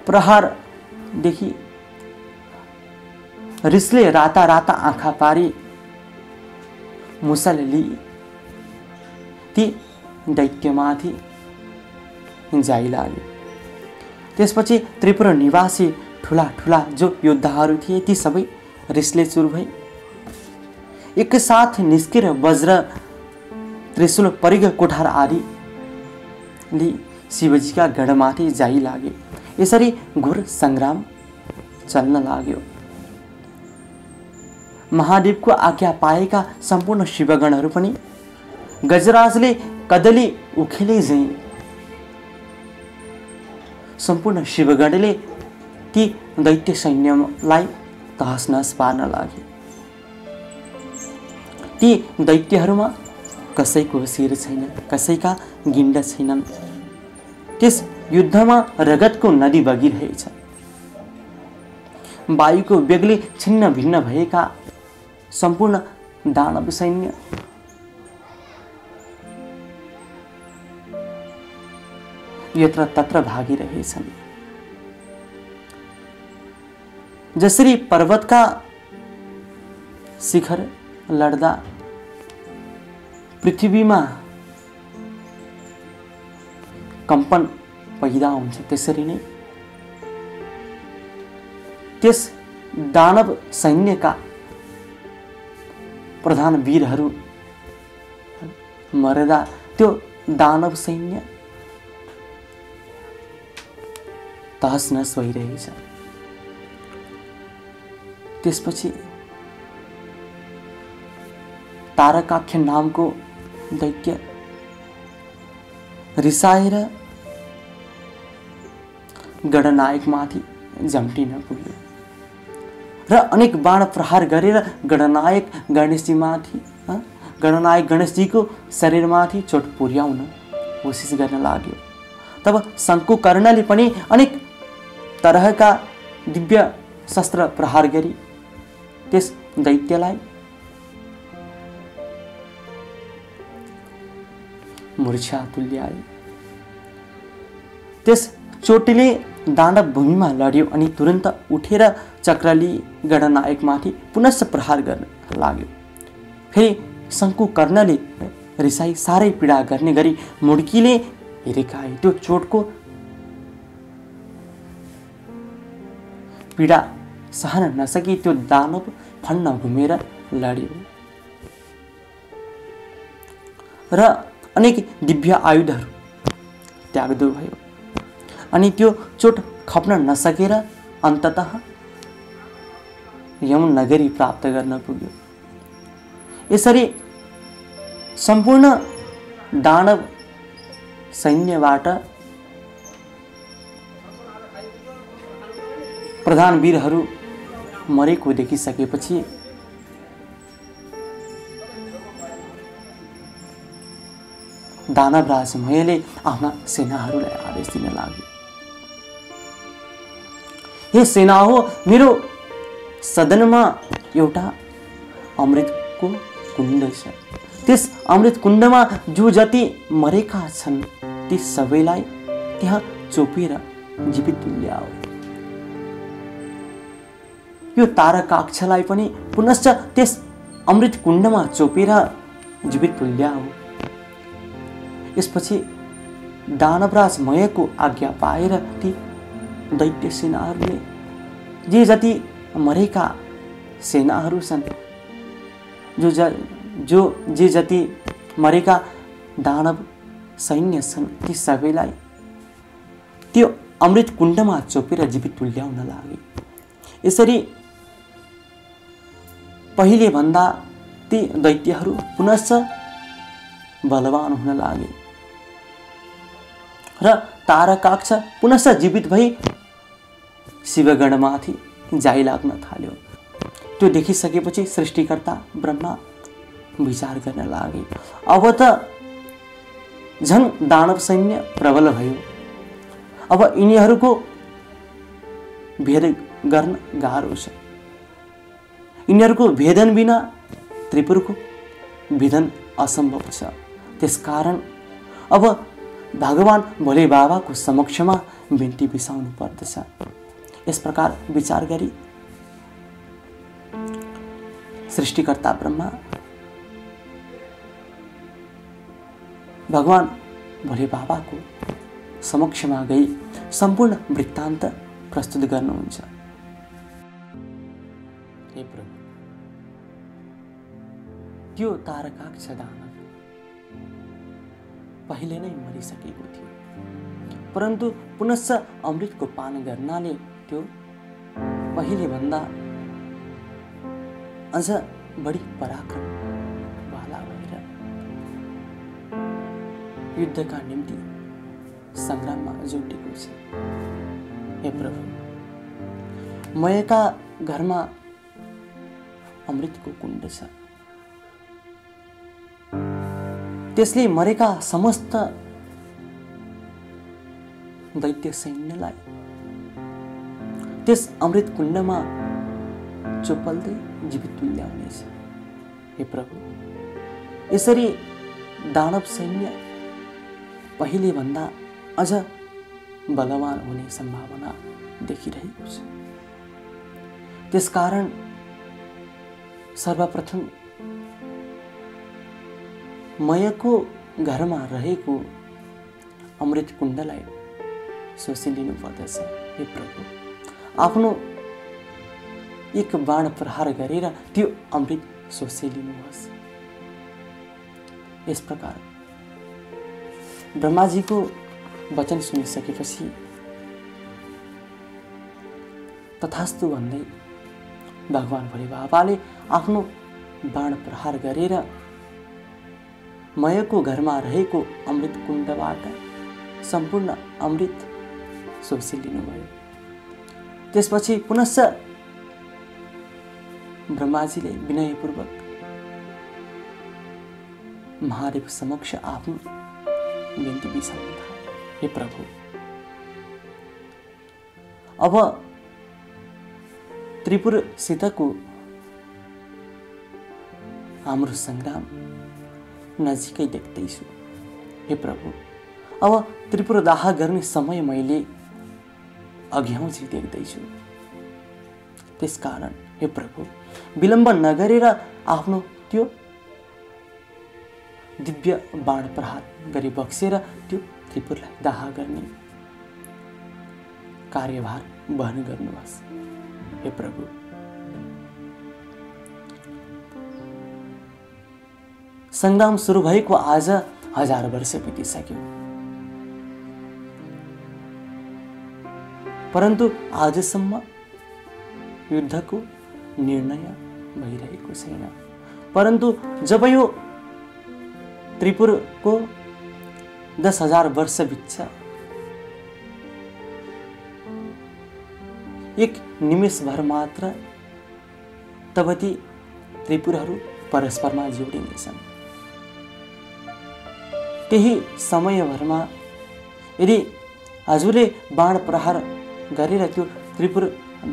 प्रहारदेखि रिसले राता राता आँखा पारी मुसल लिई ती दैत्यमाथि जाइ लागे। त्यसपछि त्रिपुरा निवासी ठुला ठुला जो योद्धाहरू थिए ती सबै रिसले चुर भई एकसाथ निस्केर वज्र त्रिशूल परिघ कोठार आदि लि शिवजीका गढमाथि जाइ लागे। यसरी घोर सङ्ग्राम चल्न लाग्यो। महादेवको आज्ञा पाएका सम्पूर्ण शिवगणहरू पनि गजराजले कदली उखेले झैं सम्पूर्ण शिवगणले ती दैत्य सैन्यलाई तहस नहस पार्न लागे। ती दैत्यहरूमा कसैको शिर छैन, कसैका गिण्ड छैनन्। त्यस युद्धमा रगतको नदी बगिरहेछ। वायुको वेगले छिन्न भिन्न भएका सम्पूर्ण दानव सैन्य यत्र तत्र भागिरहेछन्। जसरी पर्वतका शिखर लड्दा पृथ्वीमा कम्पन पैदा हुन्छ, त्यसरी नै त्यस दानव सैन्यका प्रधान वीरहरू मर्दा त्यो दानव सैन्य तहस नहस भइरहेछ। त्यसपछि तारकाख्य नामको दैत्य रिसाएर गणनायकमाथि झम्टिन पुग्यो र अनेक बाण प्रहार गरेर गणनायक गणेशजीको शरीरमाथि चोट पुर्याउन कोसिस गर्न लाग्यो। तब शङ्कुकर्णले पनि अनेक तरहका दिव्य शस्त्र प्रहार गरी त्यस दैत्यलाई मूर्छा तुल्याए। त्यस चोटले दानव भूमिमा लड्यो अनि तुरन्त उठेर चक्रली गणनायकमाथि पुनश्च प्रहार गर्न लाग्यो। फेरि शङ्कुकर्णले रिसाई साह्रै पीडा गर्ने गरी मुड्कीले हिर्काए। त्यो चोटको पीडा सहन नसकी त्यो दानव फन्न घुमेर लड्यो र अनेक दिव्य आयुधहरू त्याग्दो भयो अनि त्यो चोट खप्न नसकेर अन्ततः यमुन नगरी प्राप्त गर्न पुग्यो। यसरी सम्पूर्ण दानव सैन्यबाट प्रधान वीरहरू मरेको देखिसकेपछि दानवराज मयले आफ्ना सेनाहरूलाई आदेश दिन लाग्यो, हे सेना हो, मेरो सदनमा एउटा अमृतको कुण्ड छ। त्यस अमृत कुण्डमा जो जति मरेका छन् ती सबैलाई त्यहाँ चोपेर जीवित तुल्याओ। यो तारकाक्षलाई पनि पुनश्च त्यस अमृत कुण्डमा चोपेर जीवित तुल्याओ। यसपछि दानवराज मयको आज्ञा पाएर ती दैत्य सेनाहरूले जे जति मरेका सेनाहरू छन्, जे जति मरेका दानव सैन्य छन्, ती सबैलाई त्यो अमृत कुण्डमा चोपेर जीवित तुल्याउन लागे। यसरी पहिले भन्दा ती दैत्यहरू पुनश्च बलवान हुन लागे र तारकाक्ष पुनश्च जीवित भई शिवगणमाथि जाइ लाग्न थाल्यो। त्यो देखिसकेपछि सृष्टिकर्ता ब्रह्मा विचार गर्न लागे, अब त झन् दानव सैन्य प्रबल भयो, अब यिनीहरूको भेद गर्न गाह्रो छ। यिनीहरूको भेदन बिना त्रिपुरको भेदन असम्भव छ। त्यसकारण अब भगवान भोले बाबाको समक्षमा बिन्ती बिसाउनु पर्दछ। यस प्रकार विचार गरी सृष्टिकर्ता ब्रह्मा भगवान भोले बाबाको समक्षमा गई सम्पूर्ण वृत्तान्त प्रस्तुत गर्नुहुन्छ। हे प्रभु, त्यो तारकाक्ष दानव पहिले नै मरिसकेको थियो, परन्तु पुनश्च अमृतको पान गर्नाले त्यो पहिले भन्दा अझ बढी पराक्रम वाला भएर युद्धका निम्ति सङ्ग्राममा जोडिएको छ। हे प्रभु, मयका घरमा अमृतको कुण्ड छ, त्यसले मरेका समस्त दैत्य सैन्यलाई त्यस अमृत कुण्डमा चोपल्दै जीवित तुल्याउनेछ। हे प्रभु, यसरी दानव सैन्य पहिले भन्दा अझ बलवान हुने सम्भावना देखिरहेको छ। त्यसकारण सर्वप्रथम मयको घरमा रहेको अमृत कुण्डलाई सोसिलिनु पर्दछ। हे प्रभु, आफ्नो एक बाण प्रहार गरेर त्यो अमृत सोसिलिनुहोस्। यस प्रकार ब्रह्माजीको वचन सुनिसकेपछि तथास्तु भन्दै भगवान भोले बाबाले आफ्नो बाण प्रहार गरेर मयको घरमा रहेको अमृत कुण्डबाट सम्पूर्ण अमृत सोसी लिनुभयो। त्यसपछि पुनश्च ब्रह्माजीले विनयपूर्वक महादेव समक्ष आफ्नो बिन्ती बिसाउन थाले, हे प्रभु, अब त्रिपुरसितको हाम्रो सङ्ग्राम नजिकै देख्दैछु। हे प्रभु, अब त्रिपुर दाह गर्ने समय मैले अघिआउँछ देख्दैछु। त्यसकारण हे प्रभु, विलम्ब नगरेर आफ्नो त्यो दिव्य बाण प्रहार गरी बक्सेर त्यो त्रिपुरलाई दाह गर्ने कार्यभार वहन गर्नुहोस्। हे प्रभु, सङ्ग्राम सुरु भएको आज 1000 वर्ष बितिसक्यो, परन्तु आजसम्म युद्धको निर्णय भइरहेको छैन। परन्तु जब यो त्रिपुरको 10,000 वर्ष बित्छ, एक निमेषभर मात्र तब ती त्रिपुरहरू परस्परमा जोडिनेछन्। त्यही समयभरमा यदि हजुरले बाण प्रहार गरेर त्यो त्रिपुर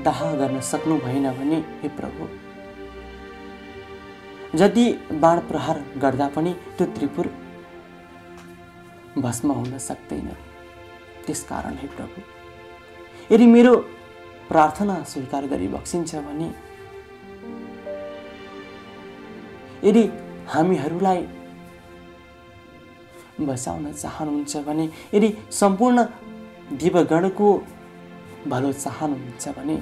दाह गर्न सक्नु भएन भने हे प्रभु, जति बाण प्रहार गर्दा पनि त्यो त्रिपुर भस्म हुन सक्दैन। त्यसकारण हे प्रभु, यदि मेरो प्रार्थना स्वीकार गरी बक्सिन्छ भने, यदि हामीहरूलाई बचाउन चाहनुहुन्छ भने, यदि सम्पूर्ण देवगणको भलो चाहनुहुन्छ भने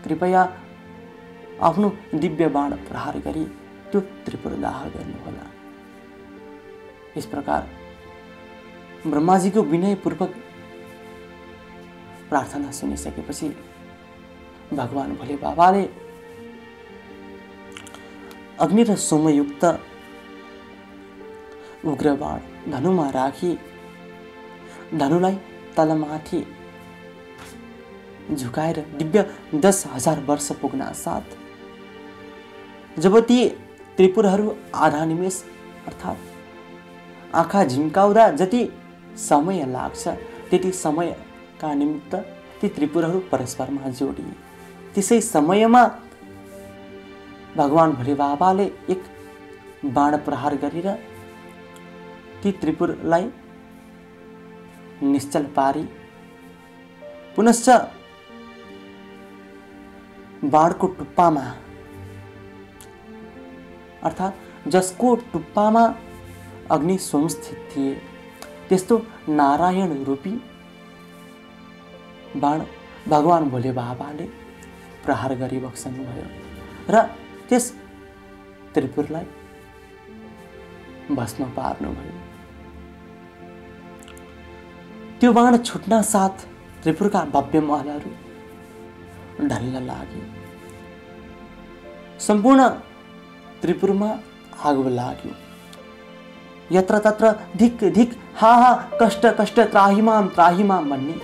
कृपया आफ्नो दिव्य बाण प्रहार गरी त्यो त्रिपुर दाह गर्नुहोला। इस प्रकार ब्रह्माजीको विनयपूर्वक प्रार्थना सुनिसकेपछि भगवान भोले बाबाले अग्नि र सोमयुक्त उग्र बाण धनुमा राखी धनुलाई तलमाथि झुकाएर दिव्य 10,000 वर्ष पुग्न साथ जब ती त्रिपुरहरू आधा निमेष अर्थात् आँखा झिम्काउँदा जति समय लाग्छ त्यति समयका निमित्त ती त्रिपुरहरू परस्परमा जोडिए। त्यसै समयमा भगवान भोले बाबाले एक बाण प्रहार गरेर ती त्रिपुरलाई निश्चल पारी पुनश्च बाणको टुप्पामा अर्थात् जसको टुप्पामा अग्नि स्वयं स्थित थिए त्यस्तो नारायण रूपी बाण भगवान भोले बाबाले प्रहार गरी बक्सनुभयो र त्यस त्रिपुरलाई भस्म पार्नुभयो। त्यो बाण छुट्न साथ त्रिपुरका भव्य महलहरू ढल्न लागे। सम्पूर्ण त्रिपुरमा आगो लाग्यो। यत्र तत्र धिक धिक हा हा कष्ट कष्ट त्राहिमाम त्राहिमाम भन्ने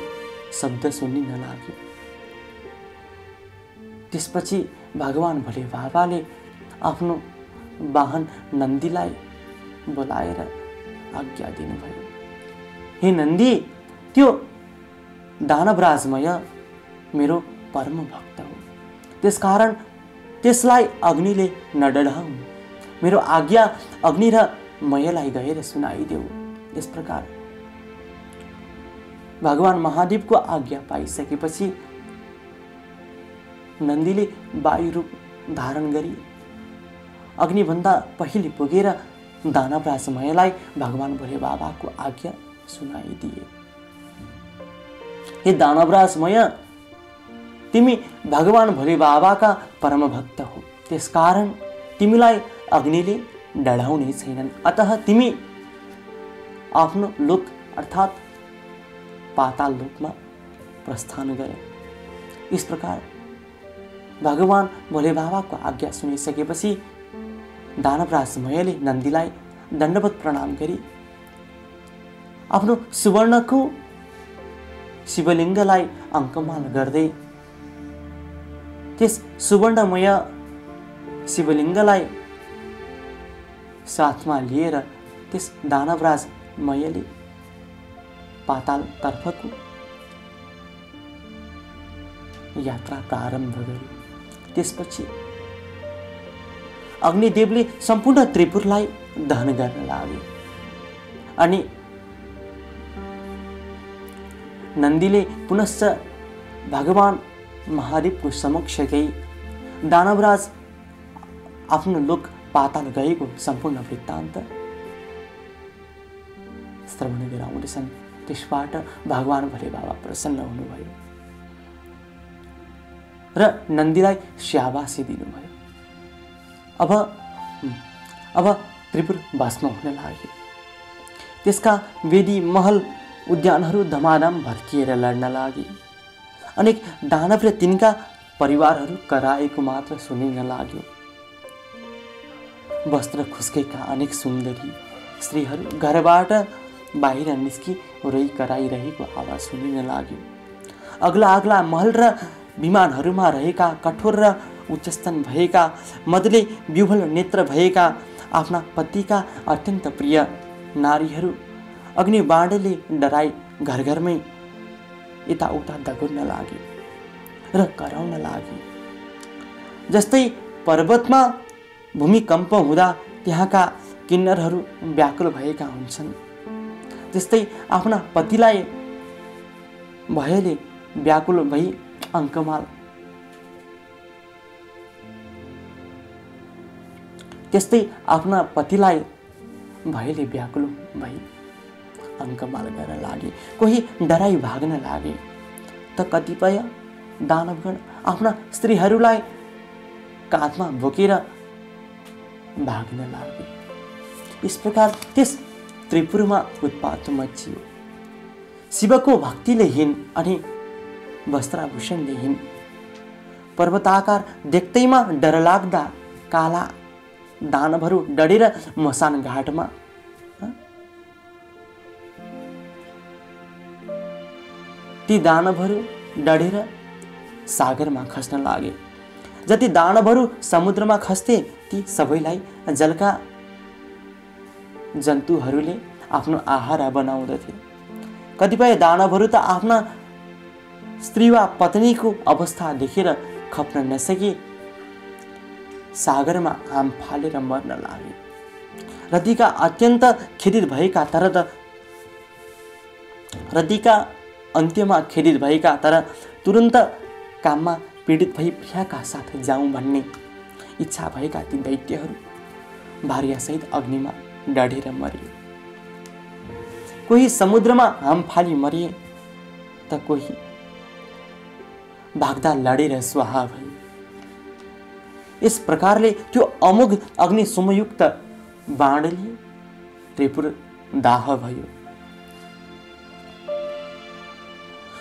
शब्द सुनिन लाग्यो। त्यसपछि भगवान भोले बाबाले आफ्नो वाहन नन्दीलाई बोलाएर आज्ञा दिनुभयो, हे नन्दी, त्यो दानवराजमय मेरो परम भक्त हो, त्यसकारण त्यसलाई अग्निले नडढाऊ, मेरो आज्ञा अग्नि र मयलाई गएर सुनाइदेऊ। यस प्रकार भगवान महादेवको आज्ञा पाइसकेपछि नन्दीले वायु रूप धारण गरी अग्निभन्दा पहिले पुगेर दानवराजमयलाई भगवान भोले बाबाको आज्ञा सुनाइदिए। हे दानवराजमय, तिमी भगवान भोले बाबाका परम भक्त हो, त्यसकारण तिमीलाई अग्निले डढाउने छैनन्। अतः तिमी आफ्नो लोक अर्थात् पाताल लोकमा प्रस्थान गरे। इस प्रकार भगवान भोले बाबाको आज्ञा सुनिसकेपछि दानवराज मयले नन्दीलाई दण्डवत प्रणाम गरी आफ्नो सुवर्णको शिवलिङ्गलाई अङ्कमाल गर्दै त्यस सुवर्णमय शिवलिङ्गलाई साथमा लिएर त्यस दानवराज मयले पाताल तर्फको यात्रा प्रारम्भ गरे। त्यसपछि अग्निदेवले सम्पूर्ण त्रिपुरलाई दहन गर्न लागे अनि नन्दीले पुनश्च भगवान महादेवको समक्ष गई दानवराज आफ्नो लोक पाताल गएको सम्पूर्ण वृत्तान्त श्रवण गराउँदैछन्। त्यसबाट भगवान भोले बाबा प्रसन्न हुनुभयो र नन्दीलाई स्याबासी दिनुभयो। अब त्रिपुर भस्म हुन लाग्यो। त्यसका वेदी महल उद्यानहरू धमाधम भड्किएर लड्न लागे। अनेक दानव र तिनका परिवारहरू कराएको मात्र सुनिन लाग्यो। वस्त्र खुस्केका अनेक सुन्दरी स्त्रीहरू घरबाट बाहिर निस्की रोइ कराइरहेको आवाज सुनिन लाग्यो। अग्ला अग्ला महल र विमानहरूमा रहेका कठोर र उच्चस्तन भएका मदले विह्वल नेत्र भएका आफ्ना पतिका अत्यन्त प्रिय नारीहरू अग्निबाणले डराई घर घरमै यताउता दगुर्न लागे र कराउन लागे। जस्तै पर्वतमा भूमिकम्प हुँदा त्यहाँका किन्नरहरू व्याकुल भएका हुन्छन्, त्यस्तै आफ्ना पतिलाई भयले व्याकुल भई अङ्कमाल त्यस्तै आफ्ना पतिलाई भयले व्याकुल भई अङ्कमाल गर्न लागे। कोही डराई भाग्न लागे त कतिपय दानवगण आफ्ना स्त्रीहरूलाई काँधमा बोकेर भाग्न लागे। इस प्रकार त्यस त्रिपुरमा उत्पात मचियो। शिवको भक्तिले हीन अनि वस्त्राभूषणले हीन पर्वताकार देख्दैमा डरलाग्दा काला दानवहरू डढेर मसान घाटमा ती दानवहरू डढेर सागरमा खस्न लागे। जति दानवहरू समुद्रमा खस्थे ती सबैलाई जलका जन्तुहरूले आफ्नो आहार बनाउँदथे। कतिपय दानवहरू त आफ्ना स्त्री वा पत्नीको अवस्था देखेर खप्न नसकी सागरमा आम फालेर मर्न लागे। रतिका अत्यन्त खेदित भएका अन्त्यमा खेदित भएका तर तुरन्त काममा पीडित भई प्रियाका साथ जाउँ भन्ने इच्छा भएका ती दैत्यहरू भार्यासहित अग्निमा डढेर मरिए। कोही समुद्रमा हाम फाली मरिए त कोही भाग्दा लडेर स्वाहा भए। इस प्रकारले त्यो अमोघ अग्नि सुमयुक्त बाणले त्रिपुर दाह भयो।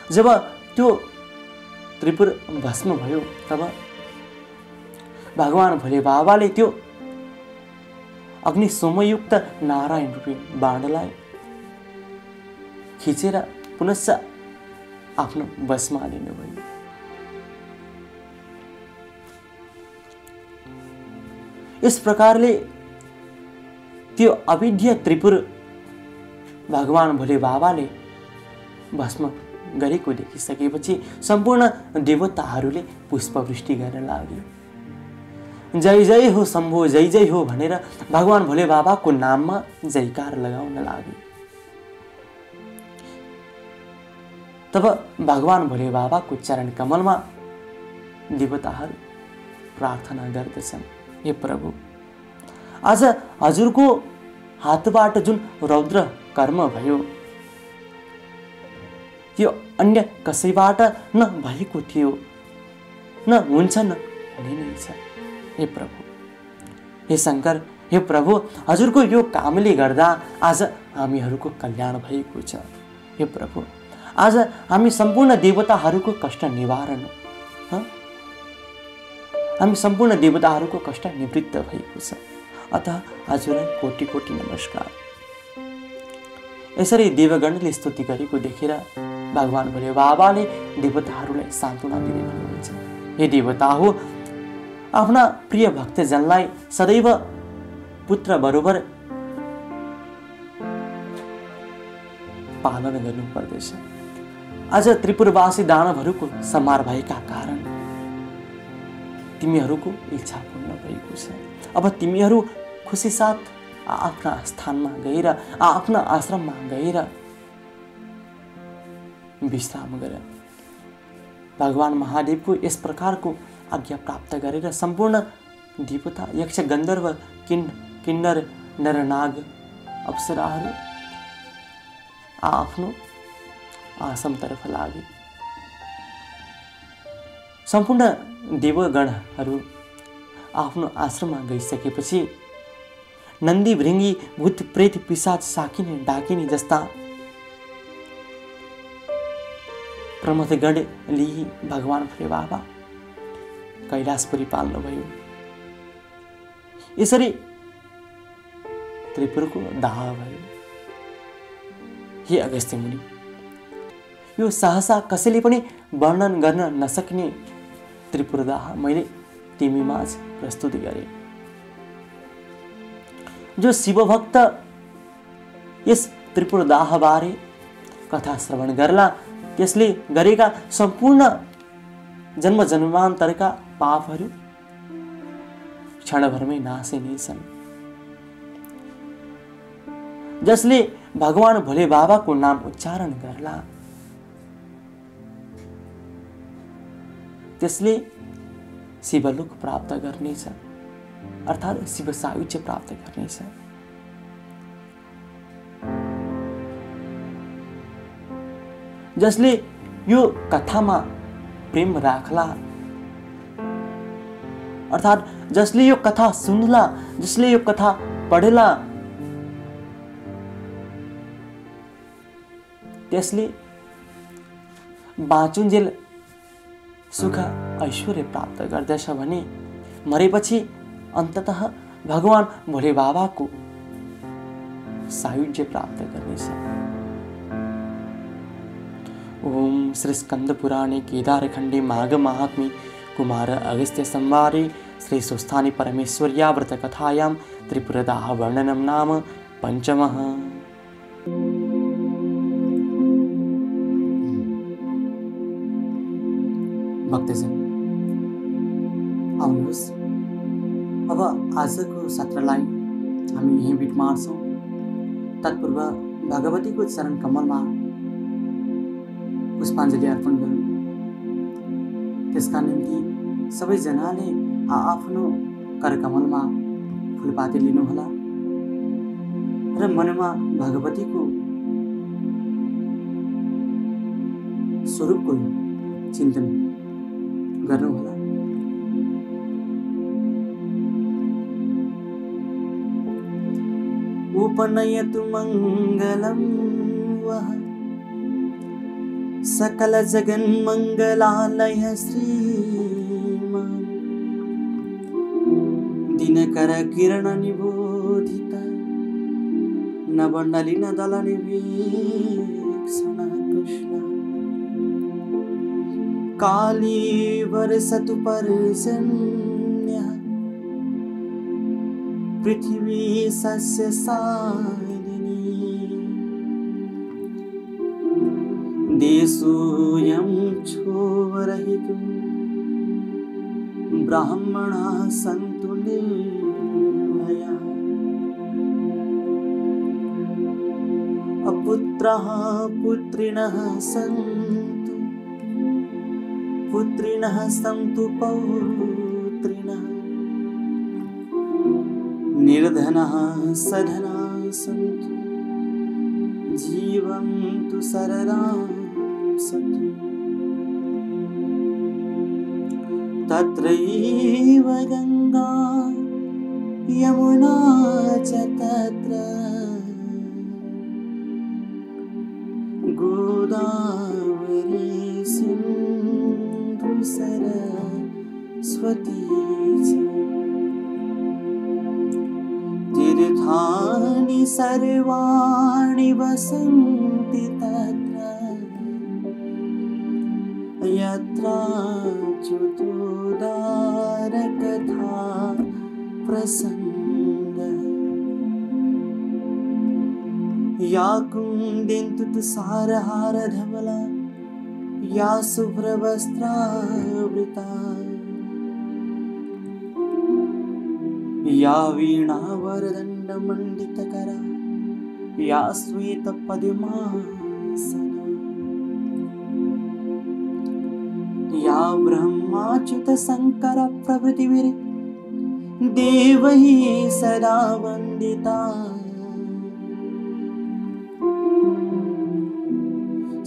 जब त्यो त्रिपुर भस्म भयो तब भगवान भोले बाबाले त्यो अग्नि सुमयुक्त नारायण रूपी बाणलाई खिचेर पुनश्च आफ्नो वशमा लिनुभयो। इस प्रकारले त्यो अविद्य त्रिपुर भगवान भोले बाबाले भस्म गरेको देखिसकेपछि सम्पूर्ण देवताहरूले पुष्पवृष्टि गर्न लागे। जय जय हो शम्भो, जय जय हो भनेर भगवान भोले बाबाको नाममा जयकार लगाउन लागे। तब भगवान भोले बाबाको चरण कमलमा देवताहरू प्रार्थना गर्दछन्, हे प्रभु, आज हजुरको हातबाट जुन रौद्र कर्म भयो त्यो अन्य कसैबाट न भएको थियो, न हुन्छ न हुने नै छ। हे प्रभु, हे शङ्कर, हे प्रभु, हजुरको यो कामले गर्दा आज हामीहरूको कल्याण भएको छ। हे प्रभु, आज हामी सम्पूर्ण देवताहरूको कष्ट निवारण, हामी सम्पूर्ण देवताहरूको कष्ट निवृत्त भएको छ। अतः हजुरलाई कोटि कोटि नमस्कार। यसरी देवगणले स्तुति गरेको देखेर भगवान भोले बाबाले देवताहरूलाई सान्त्वना दिँदै भन्नुहुन्छ, हे देवता हो, आफ्ना प्रिय भक्तजनलाई सदैव पुत्र बरोबर पालन गर्नुपर्दछ। आज त्रिपुरवासी दानवहरूको संहार भएका कारण तिमीहरूको इच्छा पूर्ण भएको छ। अब तिमीहरू खुसी साथ आफ्ना स्थानमा गएर, आफ्ना आश्रममा गएर विश्राम गर। भगवान महादेवको यस प्रकारको आज्ञा प्राप्त गरेर सम्पूर्ण देवता, यक्ष, गन्धर्व, किन्नर, नरनाग, अप्सराहरू आफ्नो आश्रमतर्फ लागे। सम्पूर्ण देवगणहरू आफ्नो आश्रममा गइसकेपछि नन्दी, भृङ्गी, भूत, प्रेत, पिशाच, साकिनी, डाकिनी जस्ता प्रमथगण लिई भगवान भोले बाबा कैलाशपुरी पाल्नुभयो। यसरी त्रिपुरको दाह भयो। हे अगस्त्य मुनि, यो सहसा कसैले पनि वर्णन गर्न नसक्ने त्रिपुर दाह मैले तिमीमाझ प्रस्तुत गरेँ। जो शिवभक्त यस त्रिपुर दाहबारे कथा श्रवण गर्ला त्यसले गरेका सम्पूर्ण जन्म जन्मान्तरका पापहरू क्षणभरमै नासिनेछन्। जसले भगवान भोले बाबाको नाम उच्चारण गर्ला त्यसले शिवलोक प्राप्त गर्नेछ, अर्थात् शिव सायुज्य प्राप्त गर्नेछ। जसले यो कथामा प्रेम राख्ला, अर्थात् जसले यो कथा सुन्ला, जसले यो कथा पढ्ला, त्यसले बाँचुन्जेल सुख ऐश्वर्य प्राप्त गर्दछ भने मरेपछि अन्ततः भगवान भोले बाबाको सायुज्य प्राप्त गर्नेछ। ओम श्री स्कंद पुराणे केदारखंडे माघ महात्म्ये कुमार अगस्त्य संवारे श्री सुस्थानी परमेश्वर्या व्रत कथायां त्रिपुरदाह वर्णनम नाम पंचमः। भक्तजन, आउनुहोस् अब आजको सत्रलाई हामी यहीँ बिट मार्छौँ। तत्पूर्व भगवतीको चरण कमलमा पुष्पाञ्जली अर्पण गरौँ। त्यसका निम्ति सबैजनाले आफ्नो करकमलमा फुलपाती लिनुहोला र मनमा भगवतीको स्वरूपको चिन्तन गर्नुहोला। उपनयतु मङ्गलं वः सकल जगन् मंगलालय श्रीमान दिनकर किरण निबोधित नवनलिन दल निवीक्षण कृष्ण काली वर्षतु पर्जन्य पृथ्वी सस्य सारिणी देशोऽयं क्षोभरहितः ब्राह्मणाः सन्तु निर्भयाः अपुत्राः पुत्रिणः सन्तु पुत्रिणः सन्तु पौत्रिणः निर्धनाः सधनाः सन्तु जीवन्तु सरलाः सन्तु तत्रैव गंगा यमुना च तत्र गोदावरी सिन्धु सरस्वती च तीर्थानि सर्वाणि वसन्ति तत्र यत्राच्युतोदारकथा प्रसङ्गः या कुन्देन्दुतुषारहारधवला या शुभ्रवस्त्रावृता या वीणावरदण्डमण्डितकरा या श्वेतपद्मासना या ब्रह्माच्युतशङ्करप्रभृतिभिः देवैः सदा वन्दिता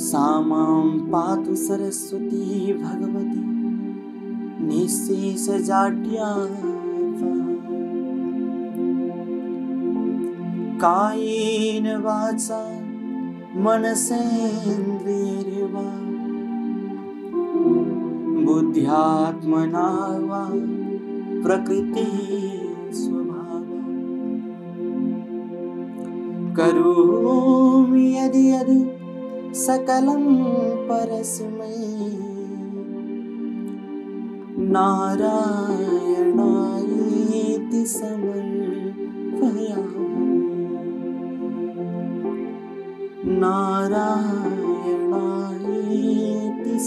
सा मां पातु सरस्वती भगवती निःशेषजाड्यापहा कायेन वाचा मनसेन्द्रियैर्वा बुद्ध्यात्मना वा प्रकृतिः स्वभावः करोमि यदि यदि सकलं परस्मै नारायणायेति समर्पयामि नारायणायेति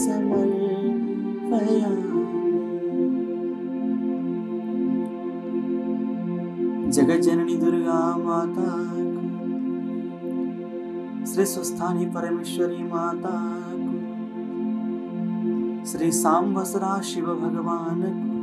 समर्पयामि। जगज्जननी दुर्गा माता को, श्री स्वस्थानी परमेश्वरी माता को, श्री सांब सदाशिव भगवान को,